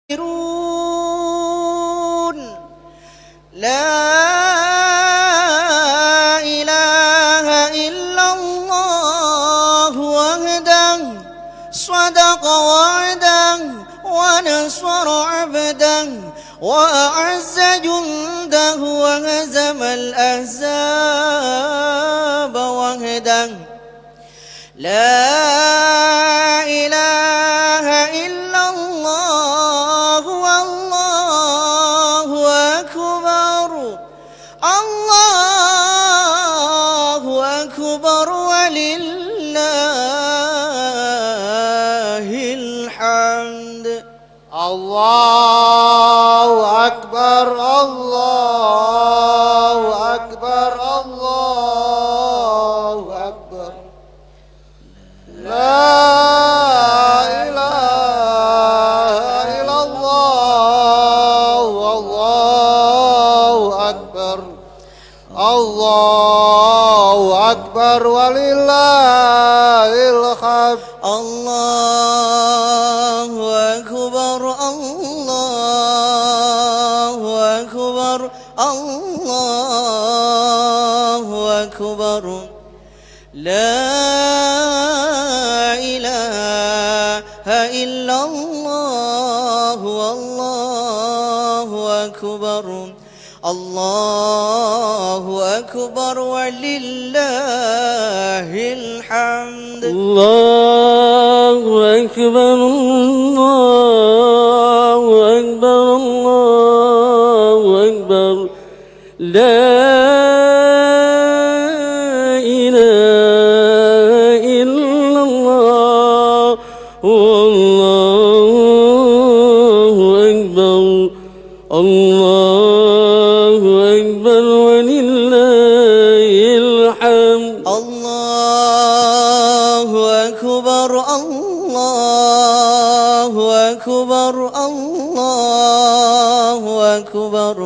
لا إله إلا الله وحده صدق وعده ونصر عبده وأعز جنده وهزم الأحزاب وحده لا إله إلا الله والله أكبر الله أكبر ولله الحمد. الله أكبر الله أكبر الله أكبر لا إله إلا الله والله أكبر الله أكبر ولله الحمد. الله أكبر الله أكبر الله أكبر لا إله إلا الله والله أكبر الله أكبر ولله الحمد. الله أكبر الله أكبر الله أكبر لا إله إلا الله والله أكبر الله أكبر ولله الحمد. الله أكبر الله أكبر الله أكبر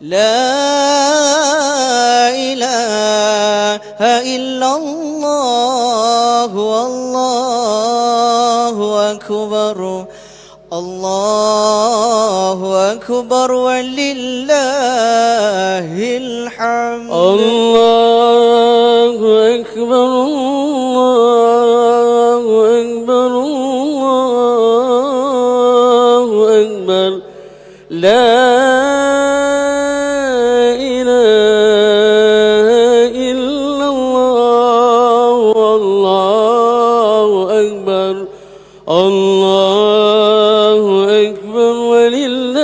لا إله إلا الله والله أكبر الله أكبر ولله الحمد. الله أكبر الله أكبر الله أكبر لا إله إلا الله والله أكبر الله أكبر ولله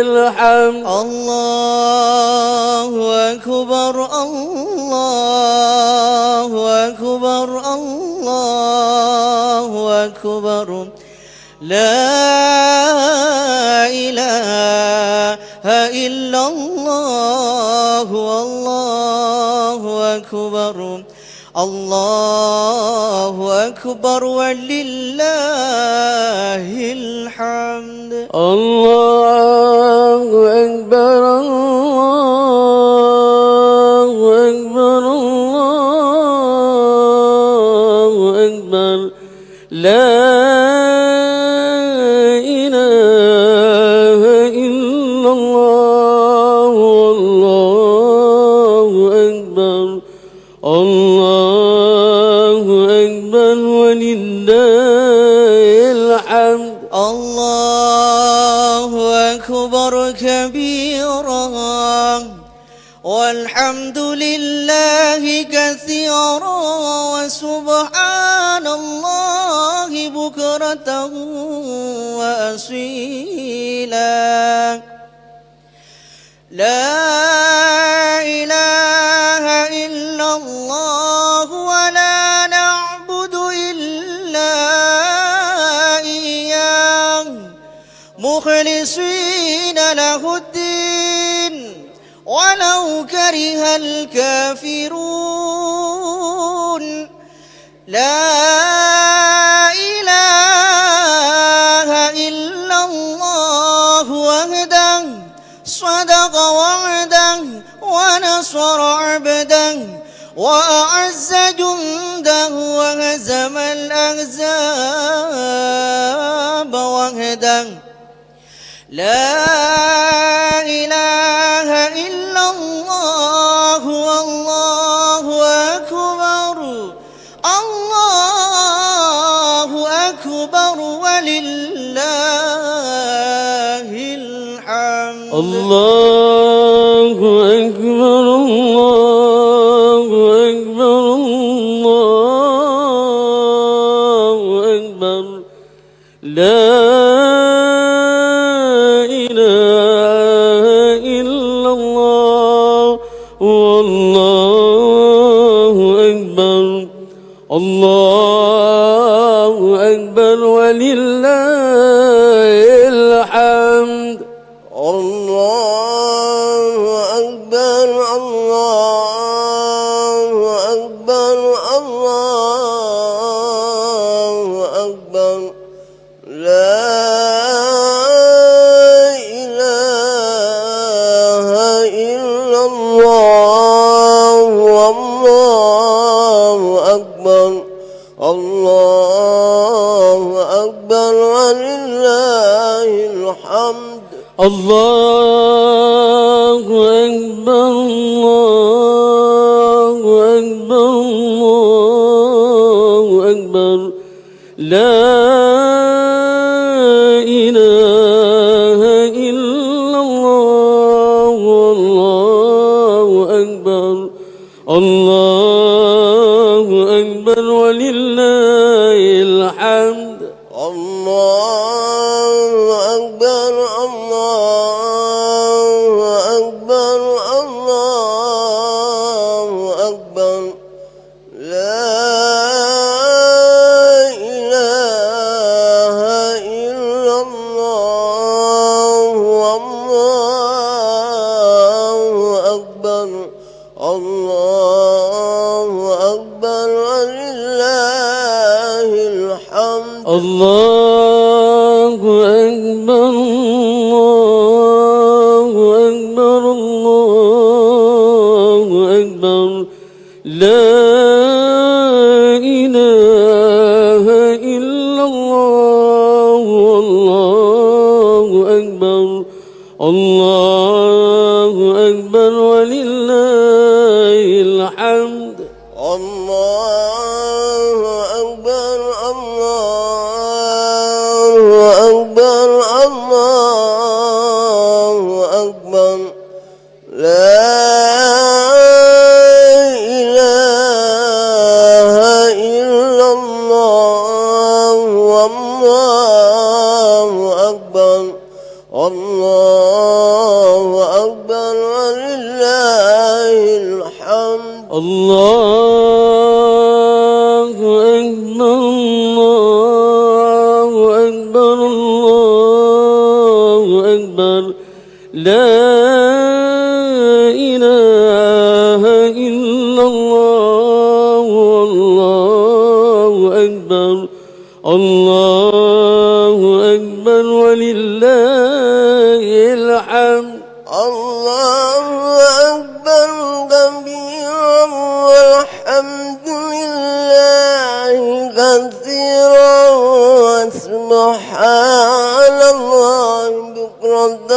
الحمد. الله أكبر الله أكبر الله أكبر لا إله إلا الله والله أكبر الله أكبر ولله الحمد. الله أكبر الله أكبر الله أكبر لا إله إلا الله والله أكبر الله أكبر ولله الحمد. الله أكبر كبيرا والحمد لله كثيرا وسبحان الله بكرة وأصيلا لا إله إلا الله ولا نعبد إلا إياه مخلصين له الدين ولو كره الكافرون لا إله إلا الله وحده صدق وعده ونصر عبده وأعز جنده وهزم الأحزاب وحده لا إله إلا الله والله أكبر الله أكبر ولله الحمد الله أكبر الله أكبر الله أكبر لا إله إلا الله والله أكبر الله أكبر ولله الحمد الله أكبر الله أكبر الله أكبر لا إله إلا الله والله أكبر الله أكبر ولله الحمد الله أكبر الله أكبر الله أكبر لا إله إلا الله والله أكبر الله أكبر ولله الحمد الله أكبر الله أكبر الله أكبر لا إله إلا الله والله أكبر الله أكبر ولله الحمد الله أكبر الله أكبر الله أكبر لا إله إلا الله والله أكبر الله أكبر ولله الحمد الله أكبر الله أكبر الله أكبر لا إله إلا الله والله أكبر الله أكبر ولله الحمد الله أكبر الله أكبر الله أكبر لا إله إلا الله والله أكبر الله أكبر ولله الحمد الله أكبر كبيرا والحمد لله كثيرا وسبحان الله بكرة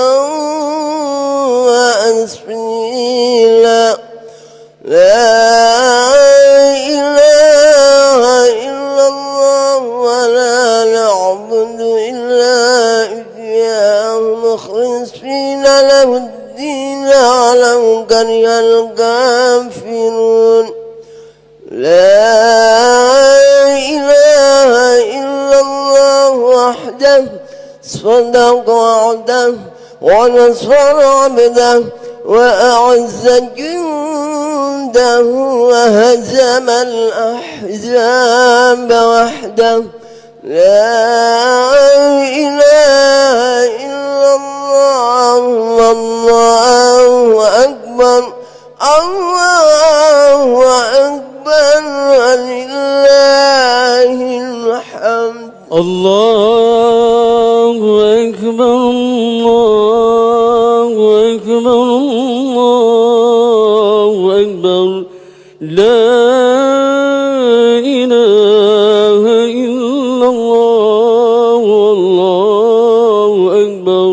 وأصيلا لا إله إلا الله ولا نعبد إلا إياه مخلصين له الدين ولو كره الكافرون لا إله إلا الله وحده صدق وعده ونصر عبده وأعز جنده وهزم الأحزاب وحده لا إله إلا الله والله أكبر الله أكبر ولله الحمد الله أكبر الله أكبر الله أكبر لا إله إلا الله والله أكبر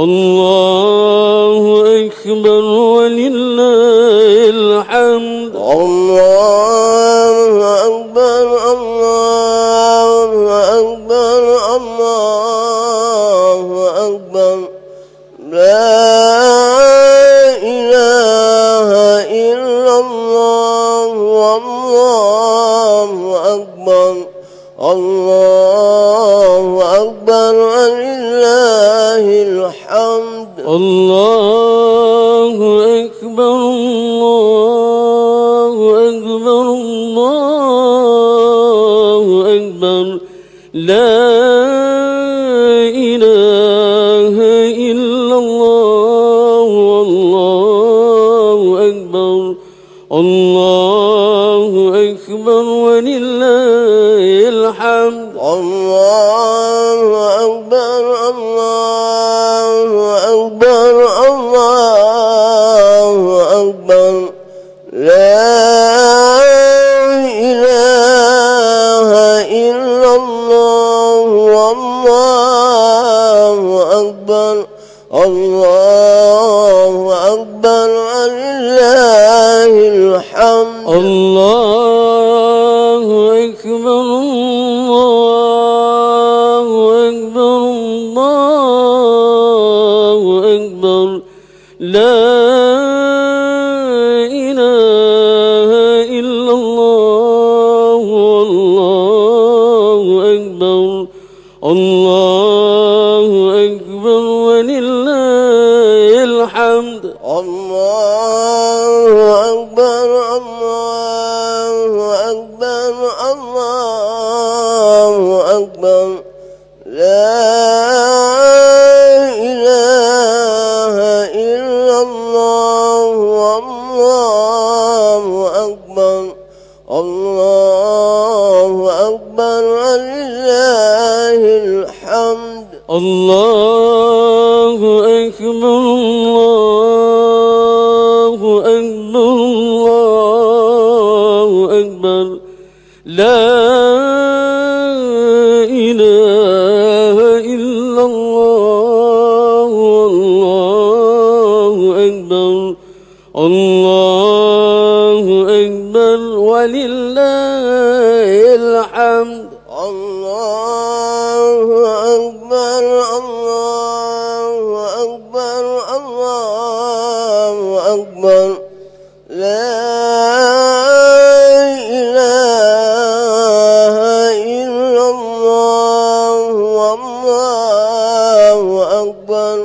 الله أكبر ولله الحمد. الله أكبر الله أكبر الله أكبر لا إله إلا الله والله أكبر الله أكبر ولله الحمد. الله أكبر الله أكبر الله أكبر لا إله إلا الله والله أكبر الله أكبر ولله الحمد. الله أكبر الله أكبر الله أكبر لا إله إلا الله والله أكبر الله أكبر ولله الحمد. الله أكبر الله أكبر الله أكبر لا إله إلا الله والله أكبر الله أكبر ولله الحمد. الله أكبر الله أكبر الله أكبر لا إله إلا الله والله أكبر الله أكبر ولله الحمد. الله أكبر الله أكبر الله أكبر لا إله إلا الله والله أكبر الله أكبر ولله الحمد. الله أكبر الله أكبر الله أكبر لا إله إلا الله والله أكبر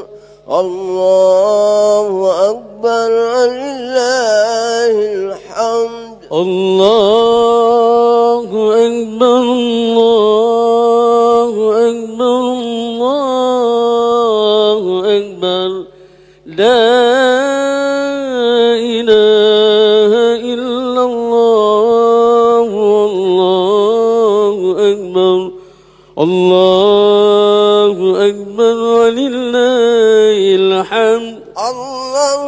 الله أكبر ولله الحمد. الله أكبر الله أكبر الله أكبر لا إله إلا الله والله أكبر الله أكبر ولله الحمد. الله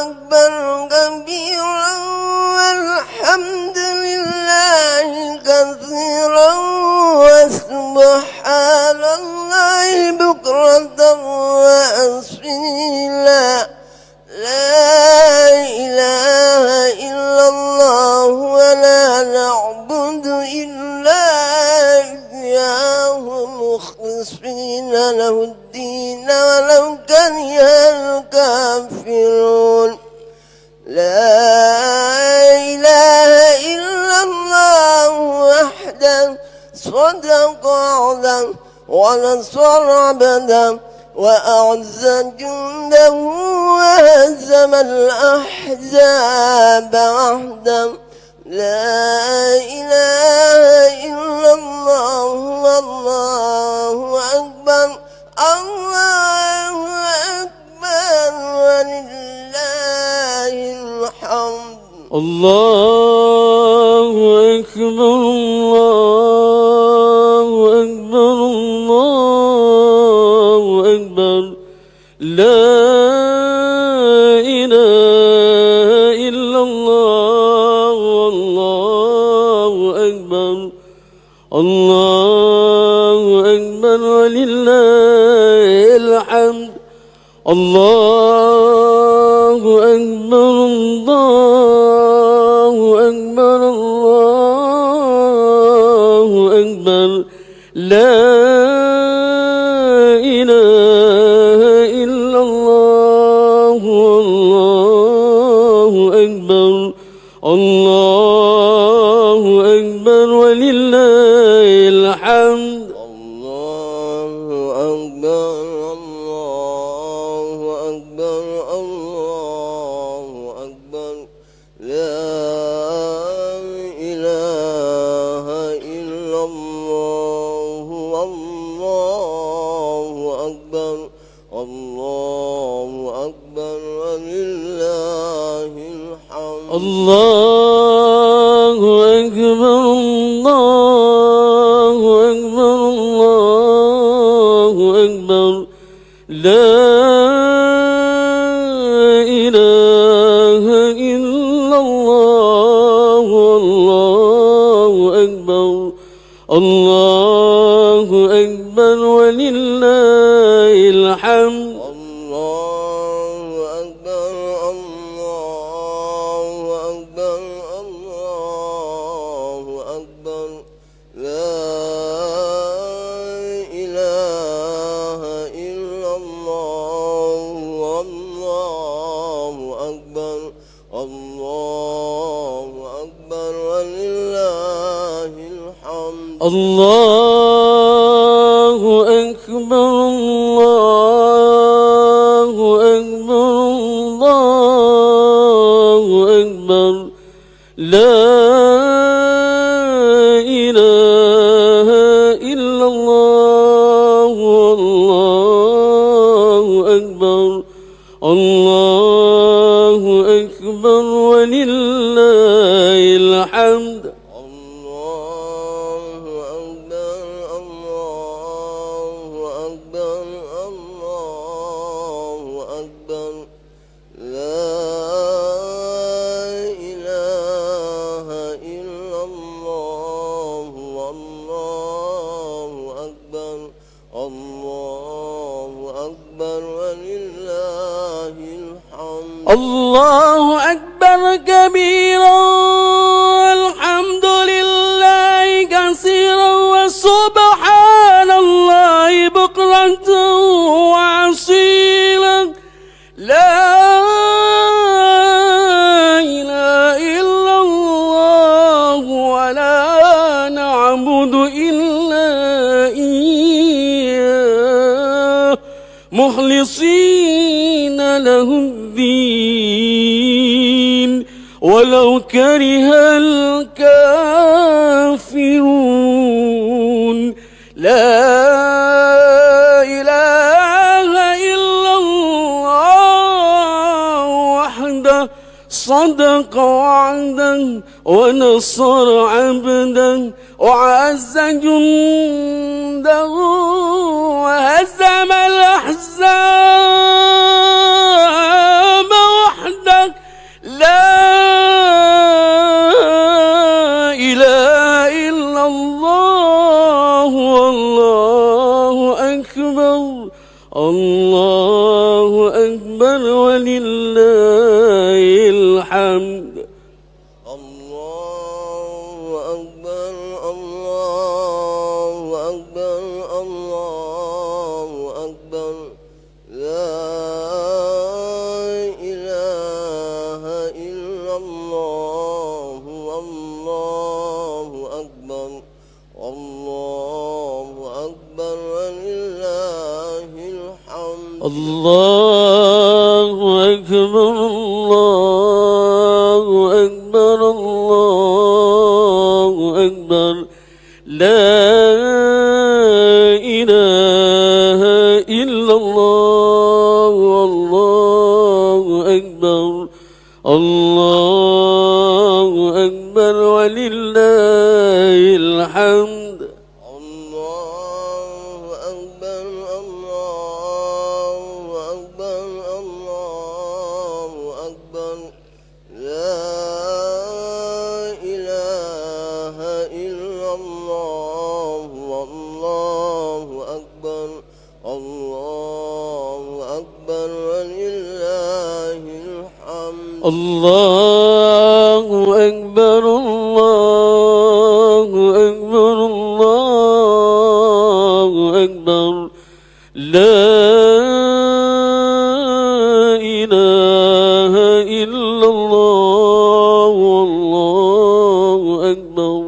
أكبر كبيرا والحمد لله كثيرا وسبحان الله بكرة وأصيلا لا إله إلا الله ولا نعبد إلا إياه مخلصين له الدين ولو كره الكافرون. لا إله إلا الله وحده صدق وعده ونصر عبده وأعز جنده وهزم الأحزاب وحده. لا إله إلا الله والله أكبر الله أكبر ولله الحمد. الله أكبر الله أكبر الله أكبر لا إله إلا الله والله أكبر الله أكبر ولله الحمد. الله أكبر الله أكبر الله أكبر لا إله إلا الله والله أكبر الله أكبر ولله الحمد الله أكبر الله أكبر الله أكبر لا إله إلا الله والله أكبر الله أكبر ولله الحمد الله أكبر الله أكبر الله أكبر لا إله إلا الله والله أكبر الله أكبر ولله الحمد الله أكبر الله أكبر الله أكبر لا إله إلا الله والله أكبر الله أكبر ولله الحمد الله أكبر الله أكبر الله أكبر لا إله إلا الله والله أكبر الله أكبر ولله الحمد الله أكبر الله أكبر الله أكبر لا إله إلا الله والله أكبر الله أكبر ولله الحمد الله أكبر كبيرا الحمد لله كثيرا وسبحان الله بكرة وأصيلا لا إله إلا الله ولا نعبد إلا إياه مخلصين له الدين ولو كره الكافرون لا إله إلا الله وحده صدق وعدا ونصر عبدا وعز جنده وهزم الأحزاب وحده لا إله إلا الله والله أكبر الله أكبر ولله الحمد الله أكبر الله أكبر الله أكبر لا إله إلا الله والله أكبر الله أكبر ولله الحمد الله أكبر الله أكبر الله أكبر لا إله إلا الله والله أكبر الله أكبر ولله الحمد الله أكبر الله أكبر الله أكبر الله أكبر الله أكبر لا إله إلا الله والله أكبر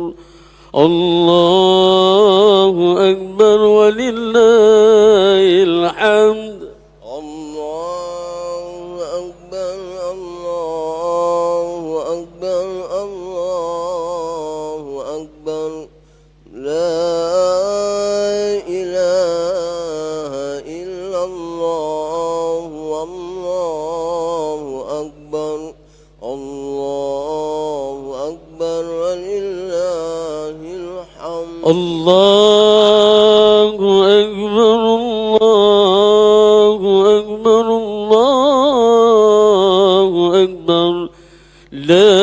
الله أكبر ولله الحمد الله أكبر الله أكبر الله أكبر لا إله إلا الله والله أكبر الله أكبر ولله الحمد الله أكبر الله أكبر الله أكبر لا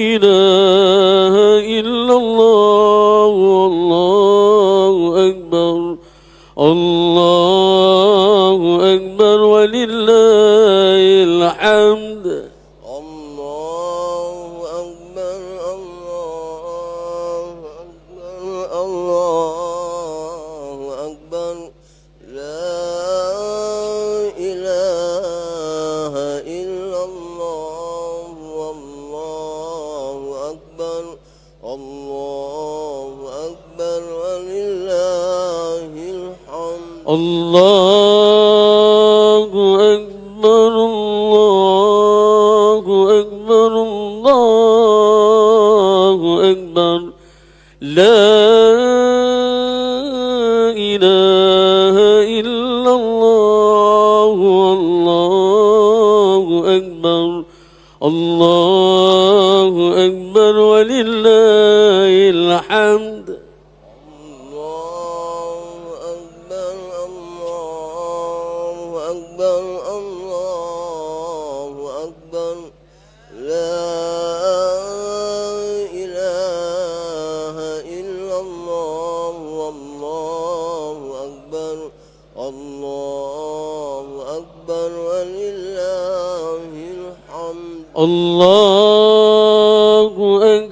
إله إلا الله والله أكبر الله أكبر ولله الحمد الله أكبر الله أكبر الله أكبر لا إله إلا الله والله أكبر الله أكبر ولله الحمد الله أكبر الله أكبر الله أكبر لا إله إلا الله والله أكبر الله أكبر ولله الحمد الله أكبر الله أكبر الله أكبر لا إله إلا الله والله أكبر الله أكبر ولله الحمد الله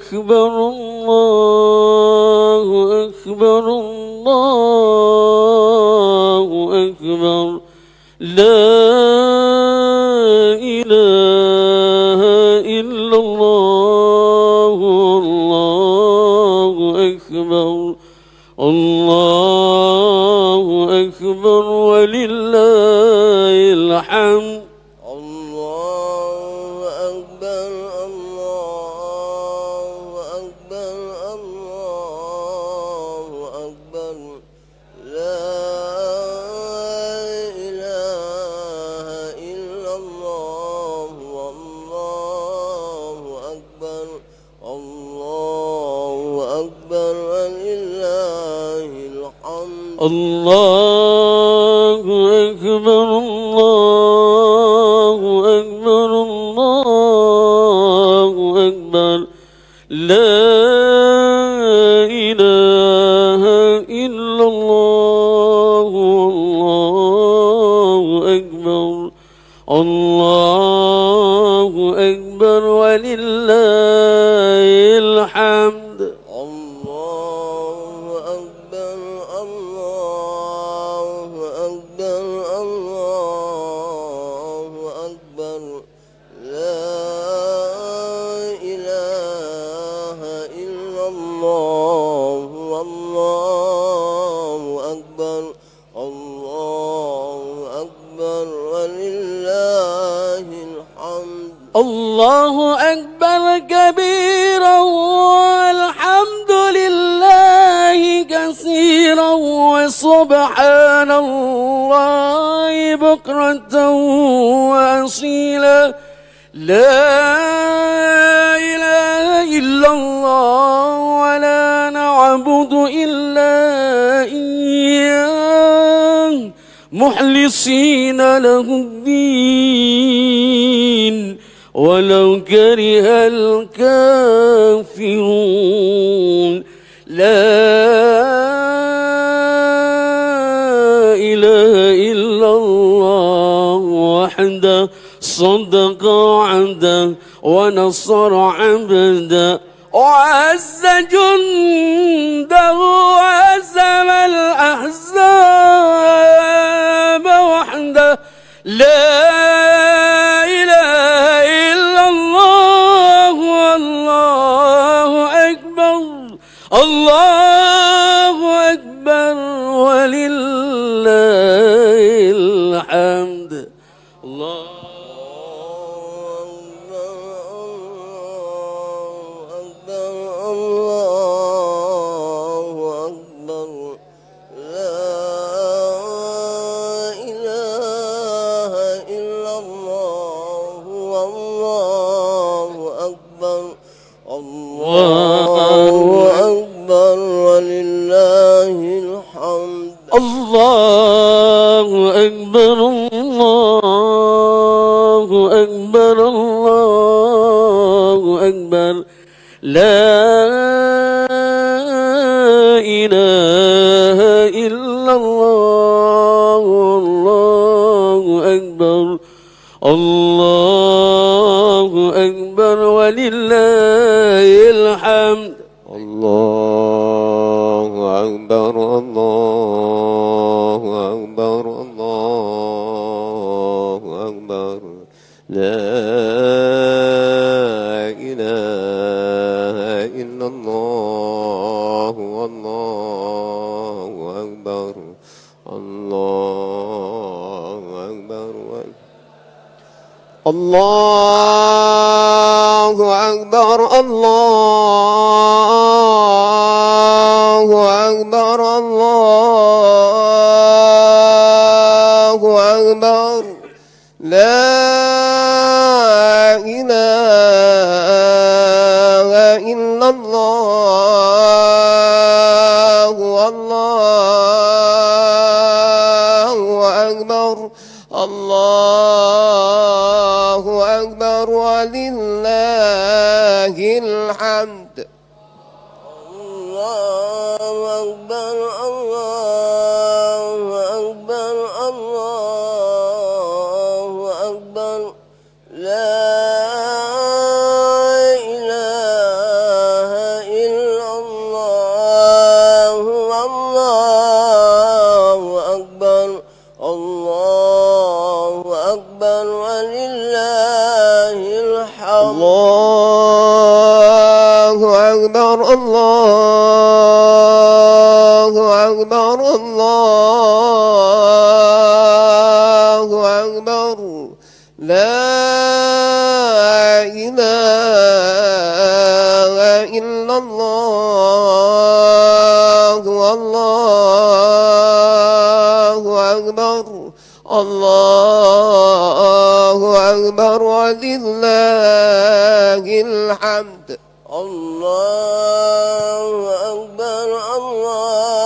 أكبر الله أكبر الله أكبر لا إله إلا الله والله أكبر الله أكبر ولله الحمد الله أكبر الله أكبر الله أكبر لا إله إلا الله والله أكبر الله أكبر ولله الحمد الله أكبر الله أكبر الله أكبر لا إله إلا الله والله أكبر الله أكبر ولله الحمد الله أكبر الله أكبر الله أكبر لا إله إلا الله والله أكبر الله أكبر ولله الحمد الله أكبر كبيرا والحمد لله كثيرا وسبحان الله بكرة وأصيلا لا إله إلا الله ولا نعبد إلا إياه مخلصين له الدين ولو كره الكافرون لا إله إلا الله وحده وصدق وعده ونصر عبده وعز جنده وهزم الأحزاب وحده لا إله إلا الله والله أكبر الله أكبر ولله الحمد الله الله أكبر الله أكبر الله أكبر لا إله إلا الله الله أكبر الله أكبر ولله الحمد الله أكبر الله أكبر الله أكبر لا إله إلا الله والله أكبر الله أكبر الله أكبر الله أكبر الله أكبر لا إله إلا الله والله أكبر الله أكبر ولله الحمد الله أكبر الله أكبر الله أكبر لا إله إلا الله والله أكبر الله أكبر ولله الحمد الله أكبر الله أكبر الله أكبر لا إله إلا الله والله أكبر الله أكبر ولله الحمد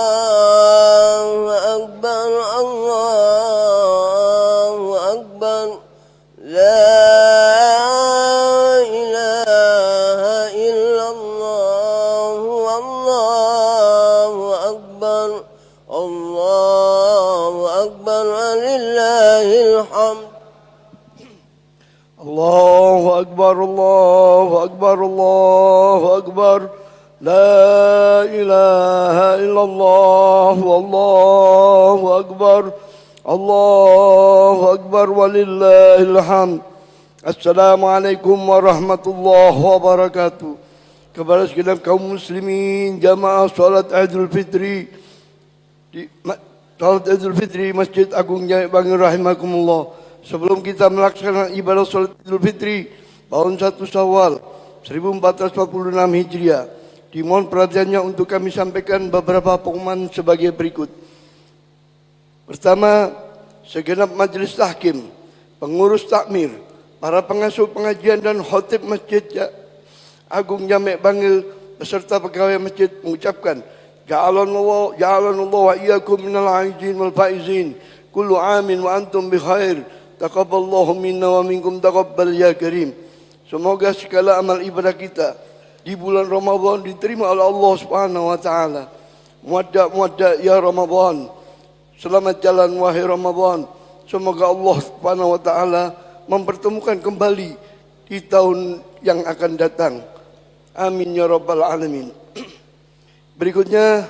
الله أكبر الله أكبر الله أكبر لا إله إلا الله والله أكبر الله أكبر ولله الحمد الله أكبر الله أكبر الله أكبر لا إله إلا الله والله أكبر الله أكبر ولله الحمد. Assalamualaikum warahmatullahi wabarakatuh. Kepada sekalian kaum muslimin jamaah salat Idul Fitri Masjid Agung Jami' Bangil rahimakumullah. Sebelum kita melaksanakan ibadah salat Idul Fitri tahun 1 Syawal 1446 Hijriah, dimohon perhatiannya untuk kami sampaikan beberapa pengumuman sebagai berikut. Pertama, segenap majelis tahkim, pengurus takmir, para pengasuh pengajian dan khatib Masjid Agung Jami' Bangil beserta pegawai masjid mengucapkan ja'alanallahu wa iyyakum minal aizin wal faizin. Kullu amin wa antum bi khair. Taqabbalallahu minna wa minkum taqabbal ya karim. Semoga segala amal ibadah kita di bulan Ramadan diterima oleh Allah Subhanahu wa taala. Muwadda' ya Ramadan. Selamat jalan wahai Ramadan. Semoga Allah Subhanahu wa taala mempertemukan kembali di tahun yang akan datang. Amin ya rabbal alamin. Berikutnya,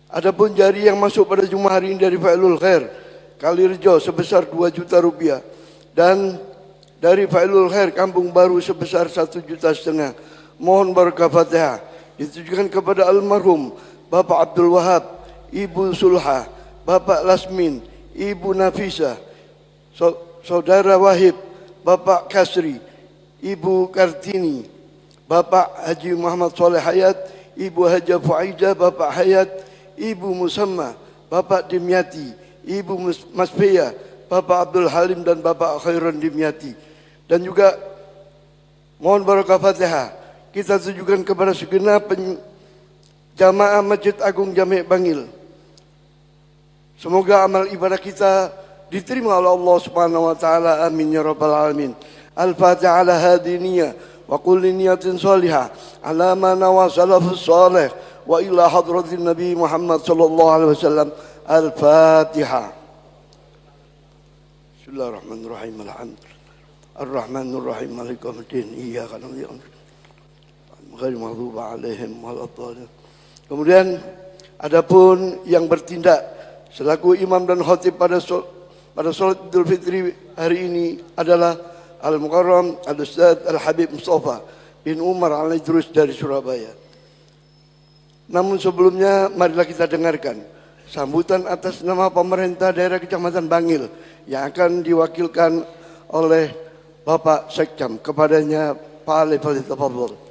adapun jari yang masuk pada Jumat hari ini dari Fa'ilul Khair Kalirejo sebesar 2 juta rupiah dan dari Fa'ilul Khair Kampung Baru sebesar 1,5 juta. Mohon barakah Fatihah ditujukan kepada almarhum Bapak Abdul Wahab, Ibu Sulha, Bapak Lasmin, Ibu Nafisa, Saudara Wahib, Bapak Kasri, Ibu Kartini, Bapak Haji Muhammad Soleh Hayat, Ibu Haja Fuaidah, Bapak Hayat, Ibu Musamma, Bapak Dimyati, Ibu Maspeya, Bapak Abdul Halim dan Bapak Khairon Dimyati. Dan juga mohon barakah Fatihah kita tujukan kepada segenap jamaah Masjid Agung Jami' Bangil. Semoga amal ibadah kita diterima oleh Allah Subhanahu wa taala. Amin ya rabbal alamin. Al-Fatihah ala hadiniyah wa kulli niyatin salihah ala ma nawa salafus salih wa ila hadratin Nabi Muhammad sallallahu alaihi wasallam. Al-Fatihah. Bismillahirrahmanirrahim. Alhamdulillah. Ar-Rahmanir Rahim. Maliki yaumiddin. Iyyaka na'budu wa iyyaka ghairil maghdubi 'alaihim waladdallin. Kemudian adapun yang bertindak selaku imam dan khatib pada salat Idul Fitri hari ini adalah Al-Mukarram Al-Ustaz Al-Habib Mustafa bin Umar Al-Idrus dari Surabaya. Namun sebelumnya marilah kita dengarkan sambutan atas nama pemerintah daerah Kecamatan Bangil yang akan diwakilkan oleh Bapak Sekcam. Kepadanya Pak Ali Fadhil.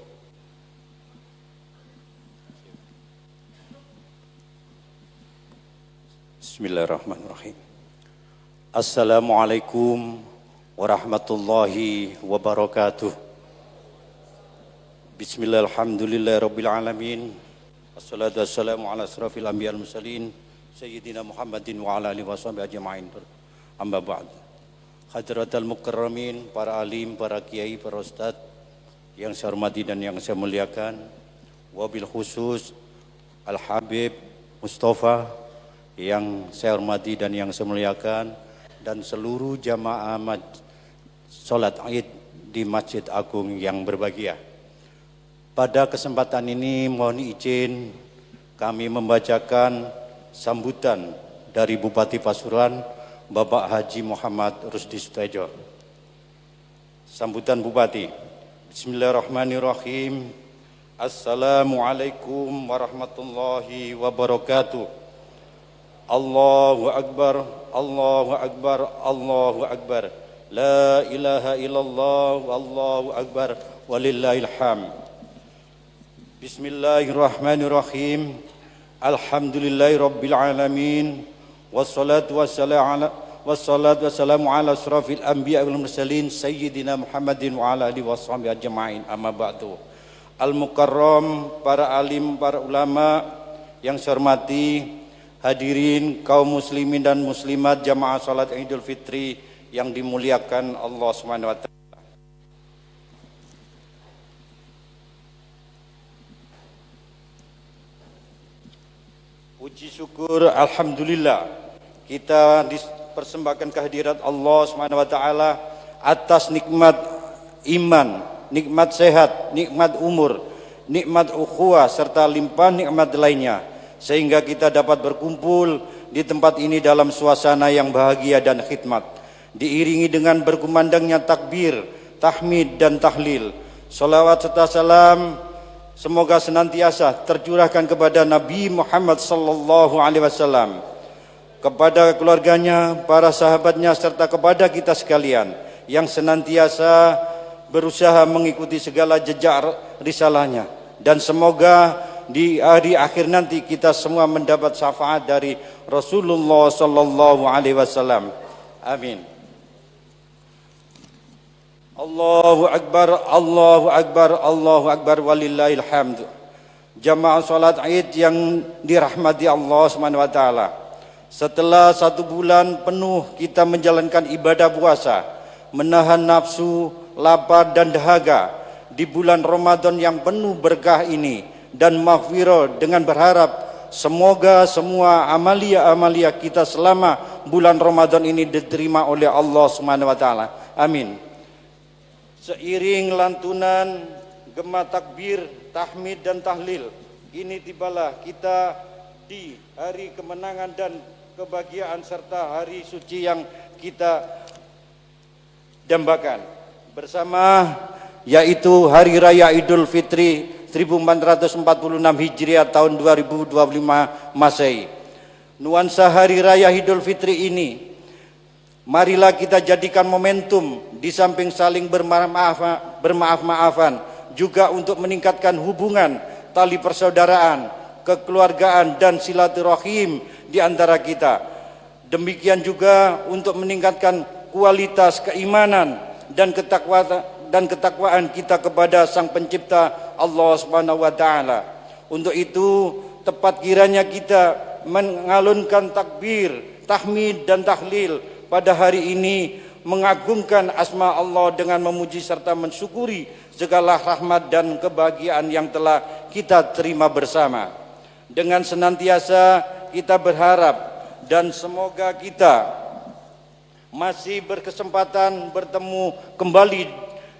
Bismillahirrahmanirrahim. Assalamualaikum warahmatullahi wabarakatuh. Bismillahirrahmanirrahim. Wassalatu wassalamu ala asrafil anbiya wal mursalin sayyidina Muhammadin wa ala alihi washabihi ajma'in. Amma ba'd. Hadratal mukarramin, para alim, para kiai, para ustaz yang saya hormati dan yang saya muliakan, wabil khusus Al Habib Mustafa yang saya hormati dan yang saya muliakan, dan seluruh jamaah salat Id di Masjid Agung yang berbahagia. Pada kesempatan ini mohon izin kami membacakan sambutan dari Bupati Pasuruan Bapak Haji Muhammad Rusdi Sutejo. Sambutan Bupati. Bismillahirrahmanirrahim. Assalamualaikum warahmatullahi wabarakatuh. Allahu Akbar, Allahu Akbar, Allahu Akbar. La ilaha illallah, Allahu Akbar, walillahil hamd. Bismillahirrahmanirrahim. Alhamdulillahi rabbil alamin. Wassalatu wassalamu ala asrafil anbiya wal mursalin sayyidina Muhammadin wa ala alihi washabihi ajma'in. Amma ba'du. Al-Mukarram, para alim, para ulama yang saya hormati, hadirin kaum muslimin dan muslimat jamaah salat Idul Fitri yang dimuliakan Allah Subhanahu wa taala. Puji syukur alhamdulillah kita dipersembahkan kehadirat Allah Subhanahu wa taala atas nikmat iman, nikmat sehat, nikmat umur, nikmat ukhuwah serta limpahan nikmat lainnya, sehingga kita dapat berkumpul di tempat ini dalam suasana yang bahagia dan khidmat, diiringi dengan berkumandangnya takbir, tahmid dan tahlil. Salawat serta salam semoga senantiasa tercurahkan kepada Nabi Muhammad sallallahu alaihi wasallam, kepada keluarganya, para sahabatnya serta kepada kita sekalian yang senantiasa berusaha mengikuti segala jejak risalahnya, dan semoga di hari akhir nanti kita semua mendapat syafaat dari Rasulullah sallallahu alaihi wasallam. Amin. Allahu Akbar, Allahu Akbar, Allahu Akbar, walillahil hamd. Jamaah salat Id yang dirahmati Allah Subhanahu wa taala. Setelah 1 bulan penuh kita menjalankan ibadah puasa, menahan nafsu, lapar dan dahaga di bulan Ramadan yang penuh berkah ini dan maghfirah, dengan berharap semoga semua amalia-amalia kita selama bulan Ramadan ini diterima oleh Allah Subhanahu wa taala. Amin. Seiring lantunan gema takbir, tahmid dan tahlil, kini tibalah kita di hari kemenangan dan kebahagiaan serta hari suci yang kita dambakan bersama, yaitu Hari Raya Idul Fitri 1446 Hijriah tahun 2025 Masehi. Nuansa Hari Raya Idul Fitri ini, marilah kita jadikan momentum di samping saling bermaaf-maafan, juga untuk meningkatkan hubungan tali persaudaraan, kekeluargaan dan silaturahim di antara kita. Demikian juga untuk meningkatkan kualitas keimanan dan ketakwaan kita kepada Sang Pencipta Allah Subhanahu wa taala. Untuk itu tepat kiranya kita mengalunkan takbir, tahmid dan tahlil pada hari ini, mengagungkan asma Allah dengan memuji serta mensyukuri segala rahmat dan kebahagiaan yang telah kita terima bersama. Dengan senantiasa kita berharap dan semoga kita masih berkesempatan bertemu kembali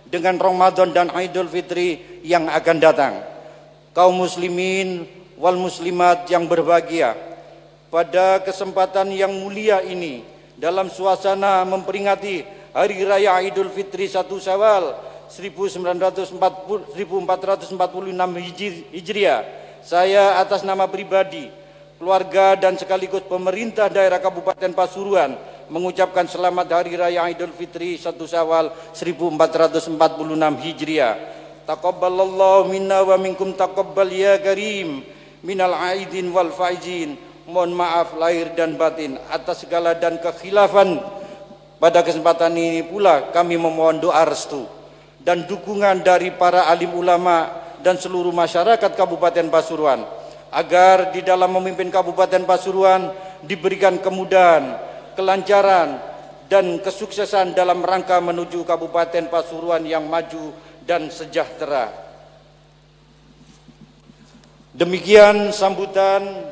dengan Ramadan dan Idul Fitri yang akan datang. Kaum muslimin wal muslimat yang berbahagia, pada kesempatan yang mulia ini, dalam suasana memperingati Hari Raya Idul Fitri 1 Syawal 1446 Hijriah, saya atas nama pribadi, keluarga dan sekaligus pemerintah daerah Kabupaten Pasuruan mengucapkan selamat Hari Raya Idul Fitri 1 Syawal 1446 Hijriah. Taqabbalallahu minna wa minkum taqabbal ya karim minal aidin wal faizin. Mohon maaf lahir dan batin atas segala dan kekhilafan. Pada kesempatan ini pula kami memohon doa restu dan dukungan dari para alim ulama dan seluruh masyarakat Kabupaten Pasuruan, agar di dalam memimpin Kabupaten Pasuruan diberikan kemudahan, kelancaran dan kesuksesan dalam rangka menuju Kabupaten Pasuruan yang maju dan sejahtera. Demikian sambutan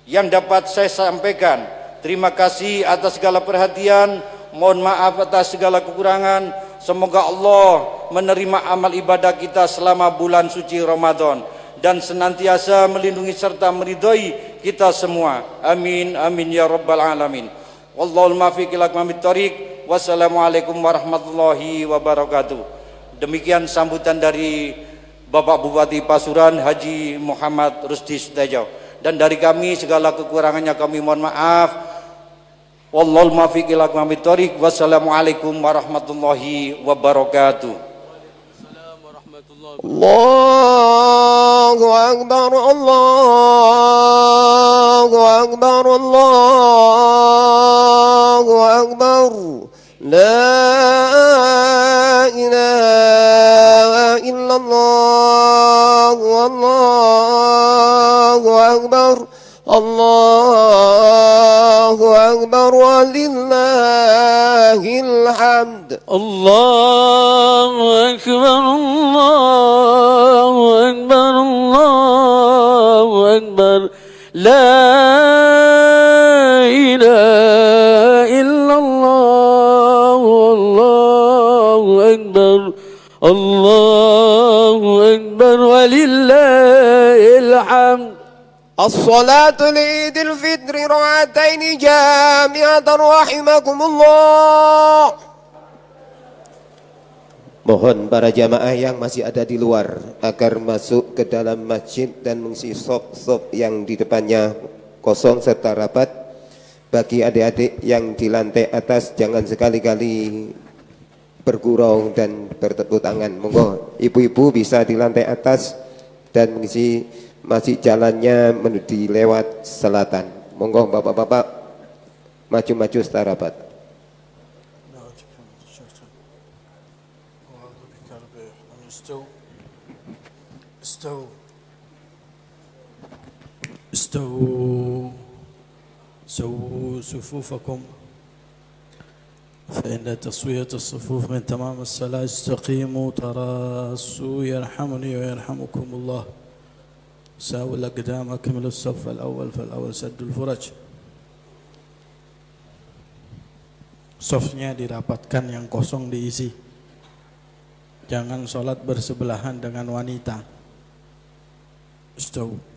yang dapat saya sampaikan. Terima kasih atas segala perhatian, mohon maaf atas segala kekurangan. Semoga Allah menerima amal ibadah kita selama bulan suci Ramadan dan senantiasa melindungi serta meridhoi kita semua. Amin amin ya rabbal alamin. Wallahul muwaffiq ila aqwamit thoriq. Wassalamualaikum warahmatullahi wabarakatuh. Demikian sambutan dari Bapak Bupati Pasuruan Haji Muhammad Rusdi Sudajau. Dan dari kami segala kekurangannya kami mohon maaf. Wallahul muwaffiq ila aqwamit thoriq. Wassalamualaikum warahmatullahi wabarakatuh. Allahu Akbar, Allahu Akbar, Allahu Akbar. La ilaha illallah, Allahu Akbar, Allahu Akbar, walillahil hamd. Allahu Akbar, Allahu Akbar, Allahu Akbar. La ilaha illallah, Allahu Akbar, Allahu Akbar, walillahil hamd. الصلاة لعيد الفطر ركعتين جامعة رحمكم الله. Mohon para jamaah yang masih ada di luar agar masuk ke dalam masjid dan mengisi sop-sop yang di depannya kosong serta rapat. Bagi adik-adik yang di lantai atas jangan sekali-kali bergurau dan bertepuk tangan. Monggo ibu-ibu bisa di lantai atas dan mengisi masih jalannya menuju lewat selatan. Monggo bapak-bapak maju-maju secara rapat. استووا سووا صفوفكم فإن تسوية الصفوف من تمام الصلاة. استقيموا تراصوا يرحمني ويرحمكم الله. ساووا الأقدام أكملوا الصف الأول فالأول سدوا الفرج. softnya dirapatkan, yang kosong diisi. Jangan sholat bersebelahan dengan wanita. Stop.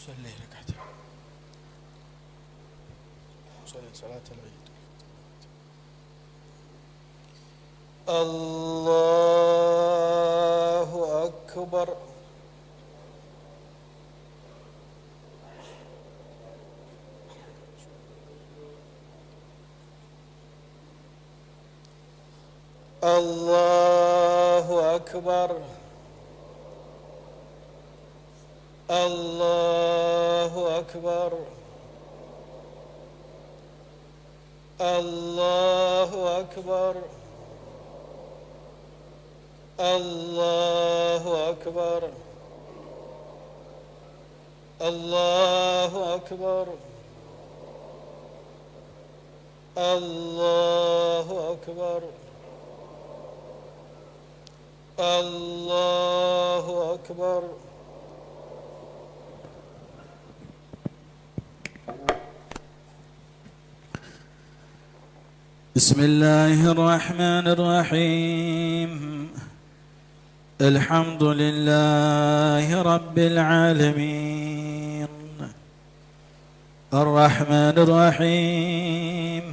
صلي ركعتين. صلي صلاة العيد. الله أكبر. الله أكبر. الله أكبر. الله أكبر. الله أكبر. الله أكبر. الله أكبر. الله أكبر. بسم الله الرحمن الرحيم. الحمد لله رب العالمين. الرحمن الرحيم.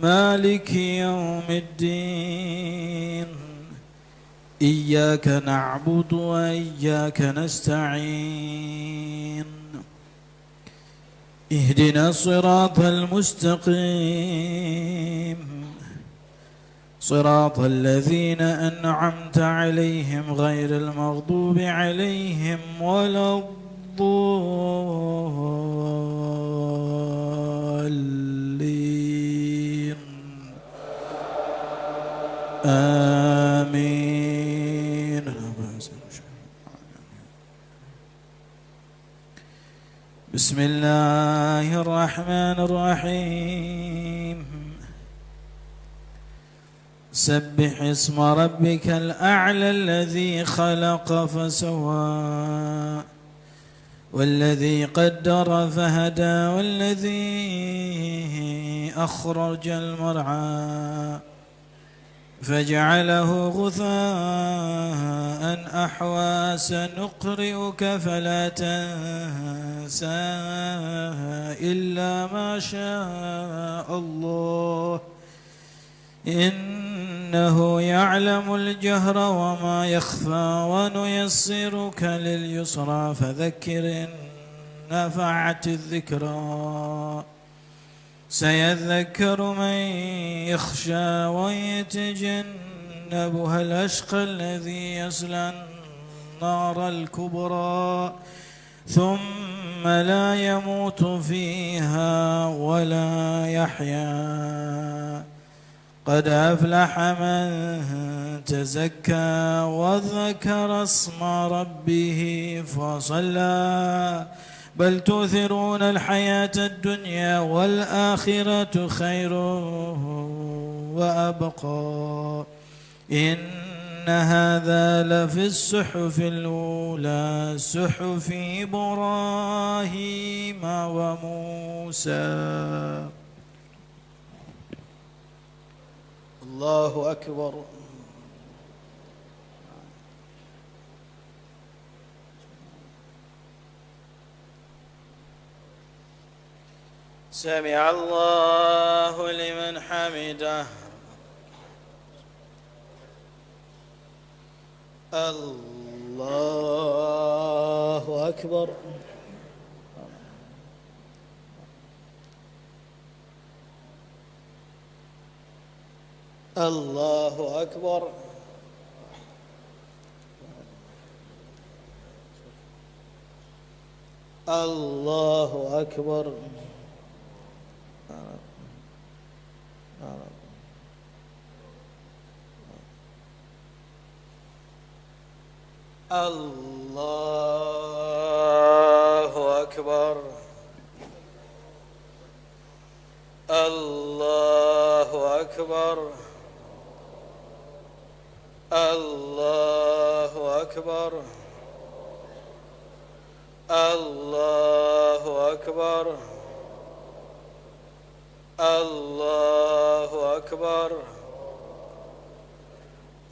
مالك يوم الدين. إياك نعبد وإياك نستعين. اهدنا الصراط المستقيم. صراط الذين أنعمت عليهم غير المغضوب عليهم ولا الضالين. آمين. بسم الله الرحمن الرحيم. سبح اسم ربك الأعلى الذي خلق فسوى والذي قدر فهدى والذي أخرج المرعى فجعله غثاء أحوى. سنقرئك فلا تنسى إلا ما شاء الله إنه يعلم الجهر وما يخفى. ونيسرك لليسرى فذكر إن نفعت الذكرى. سيذكر من يخشى ويتجنبها الأشقى الذي يصلى النار الكبرى ثم لا يموت فيها ولا يحيا. قد أفلح من تزكى وذكر اسم ربه فصلى. بل تؤثرون الحياة الدنيا والآخرة خير وأبقى. إن هذا لفي الصحف الأولى صحف إبراهيم وموسى. الله أكبر. سمع الله لمن حمده. الله أكبر. الله أكبر. الله أكبر. الله أكبر. الله أكبر. الله أكبر الله أكبر الله أكبر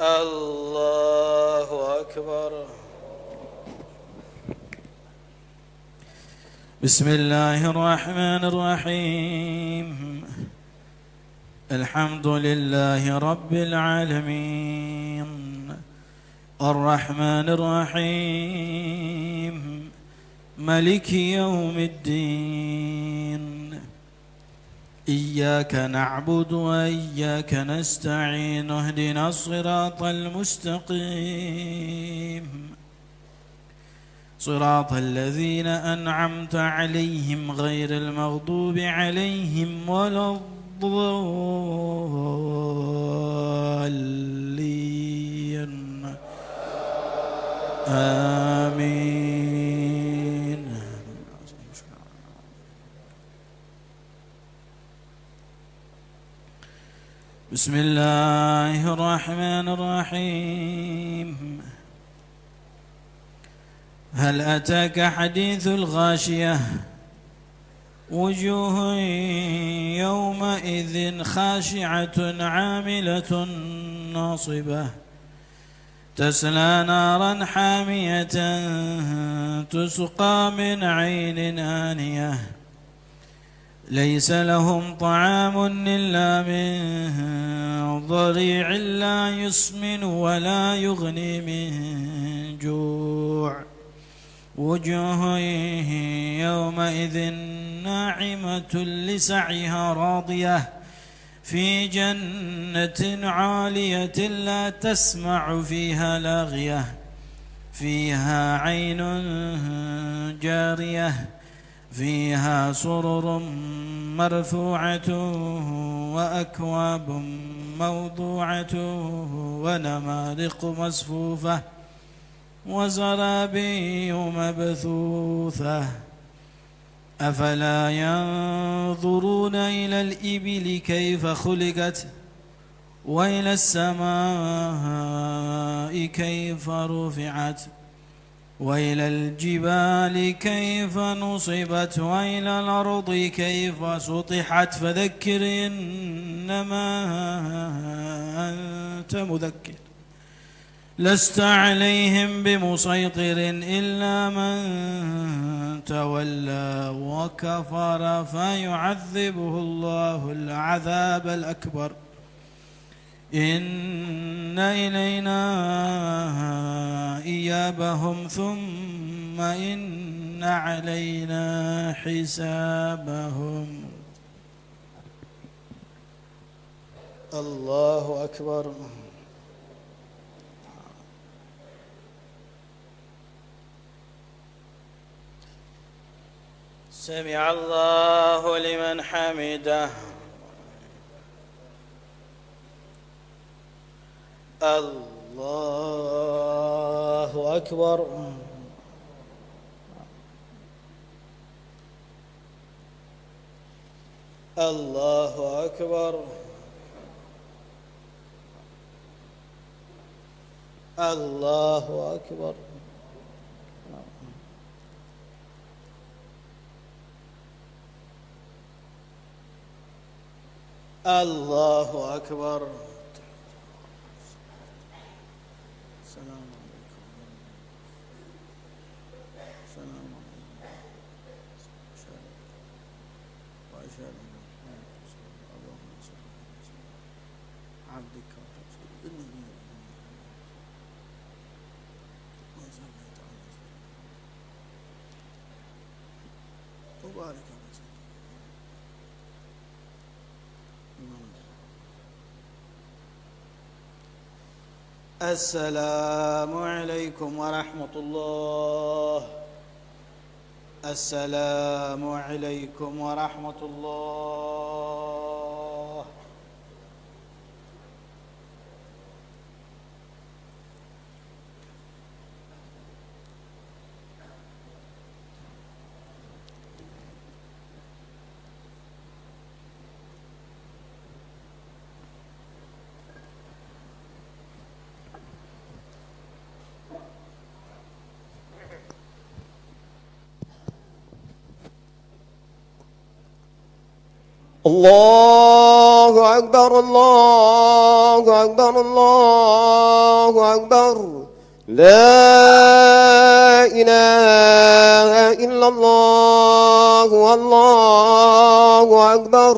الله أكبر. بسم الله الرحمن الرحيم. الحمد لله رب العالمين الرحمن الرحيم ملك يوم الدين. إياك نعبد وإياك نستعين اهدنا الصراط المستقيم صراط الذين أنعمت عليهم غير المغضوب عليهم ولا الضالين آمين. بسم الله الرحمن الرحيم. هل أتاك حديث الغاشية وجوه يومئذ خاشعة عاملة ناصبة تسلى نارا حامية تسقى من عين آنية ليس لهم طعام إلا من ضريع لا يسمن ولا يغني من جوع. وجوه يومئذ ناعمة لسعيها راضية في جنة عالية لا تسمع فيها لاغية فيها عين جارية فيها سرر مرفوعة وأكواب موضوعة ونمارق مصفوفة وزرابي مبثوثة. أفلا ينظرون إلى الإبل كيف خلقت وإلى السماء كيف رفعت وإلى الجبال كيف نصبت وإلى الأرض كيف سطحت فذكر إنما أنت مذكر لست عليهم بمسيطر إلا من تولى وكفر فيعذبه الله العذاب الأكبر. إن إلينا إيابهم ثم إن علينا حسابهم. الله أكبر. سمع الله لمن حمده. الله أكبر. الله أكبر. الله أكبر. الله أكبر. السلام عليكم. السلام عليكم. وأشهد أن اللهم صل على عبدك ورسولك النبي وصليت على وبارك على السلام عليكم ورحمة الله. السلام عليكم ورحمة الله. الله أكبر الله أكبر الله أكبر لا إله إلا الله والله أكبر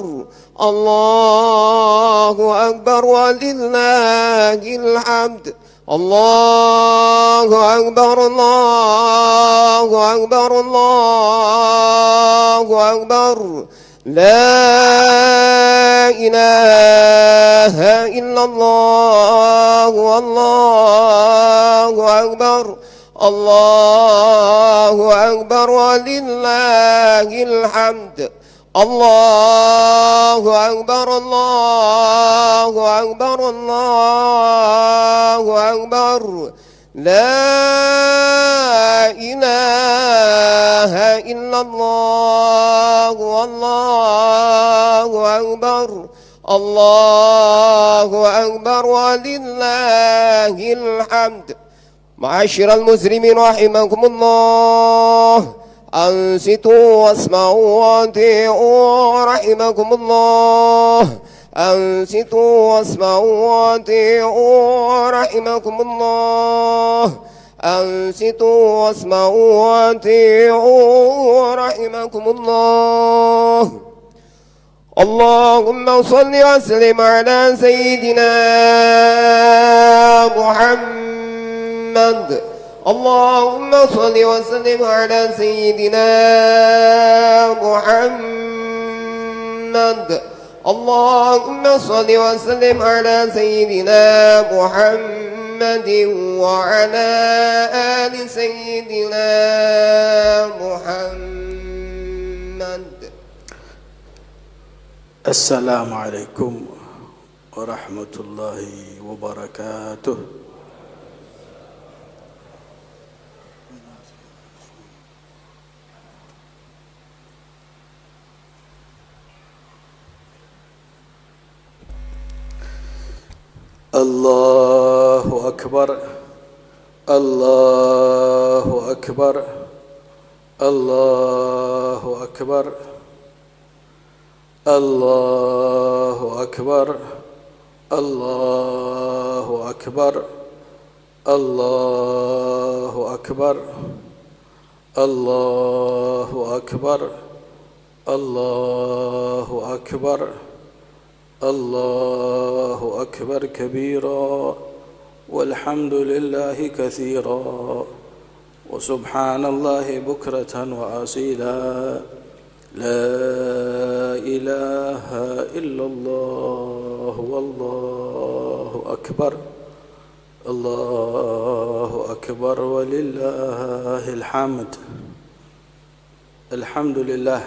الله أكبر ولله الحمد الله أكبر الله أكبر الله أكبر لا إله إلا الله والله أكبر الله أكبر ولله الحمد الله أكبر الله أكبر الله أكبر لا إله إلا الله والله أكبر الله أكبر ولله الحمد. معاشر المسلمين رحمكم الله، أنصتوا واسمعوا وأطيعوا رحمكم الله. أنصتوا واسمعوا وأطيعوا رحمكم الله. أنصتوا واسمعوا وأطيعوا رحمكم الله. اللهم صل وسلم على سيدنا محمد. اللهم صل وسلم على سيدنا محمد. اللهم صل وسلم على سيدنا محمد وعلى آل سيدنا محمد. السلام عليكم ورحمة الله وبركاته. الله أكبر الله أكبر الله أكبر الله أكبر الله أكبر الله أكبر الله أكبر الله أكبر الله أكبر كبيرا والحمد لله كثيرا وسبحان الله بكرة وأصيلا. لا إله إلا الله والله أكبر. الله أكبر ولله الحمد. الحمد لله،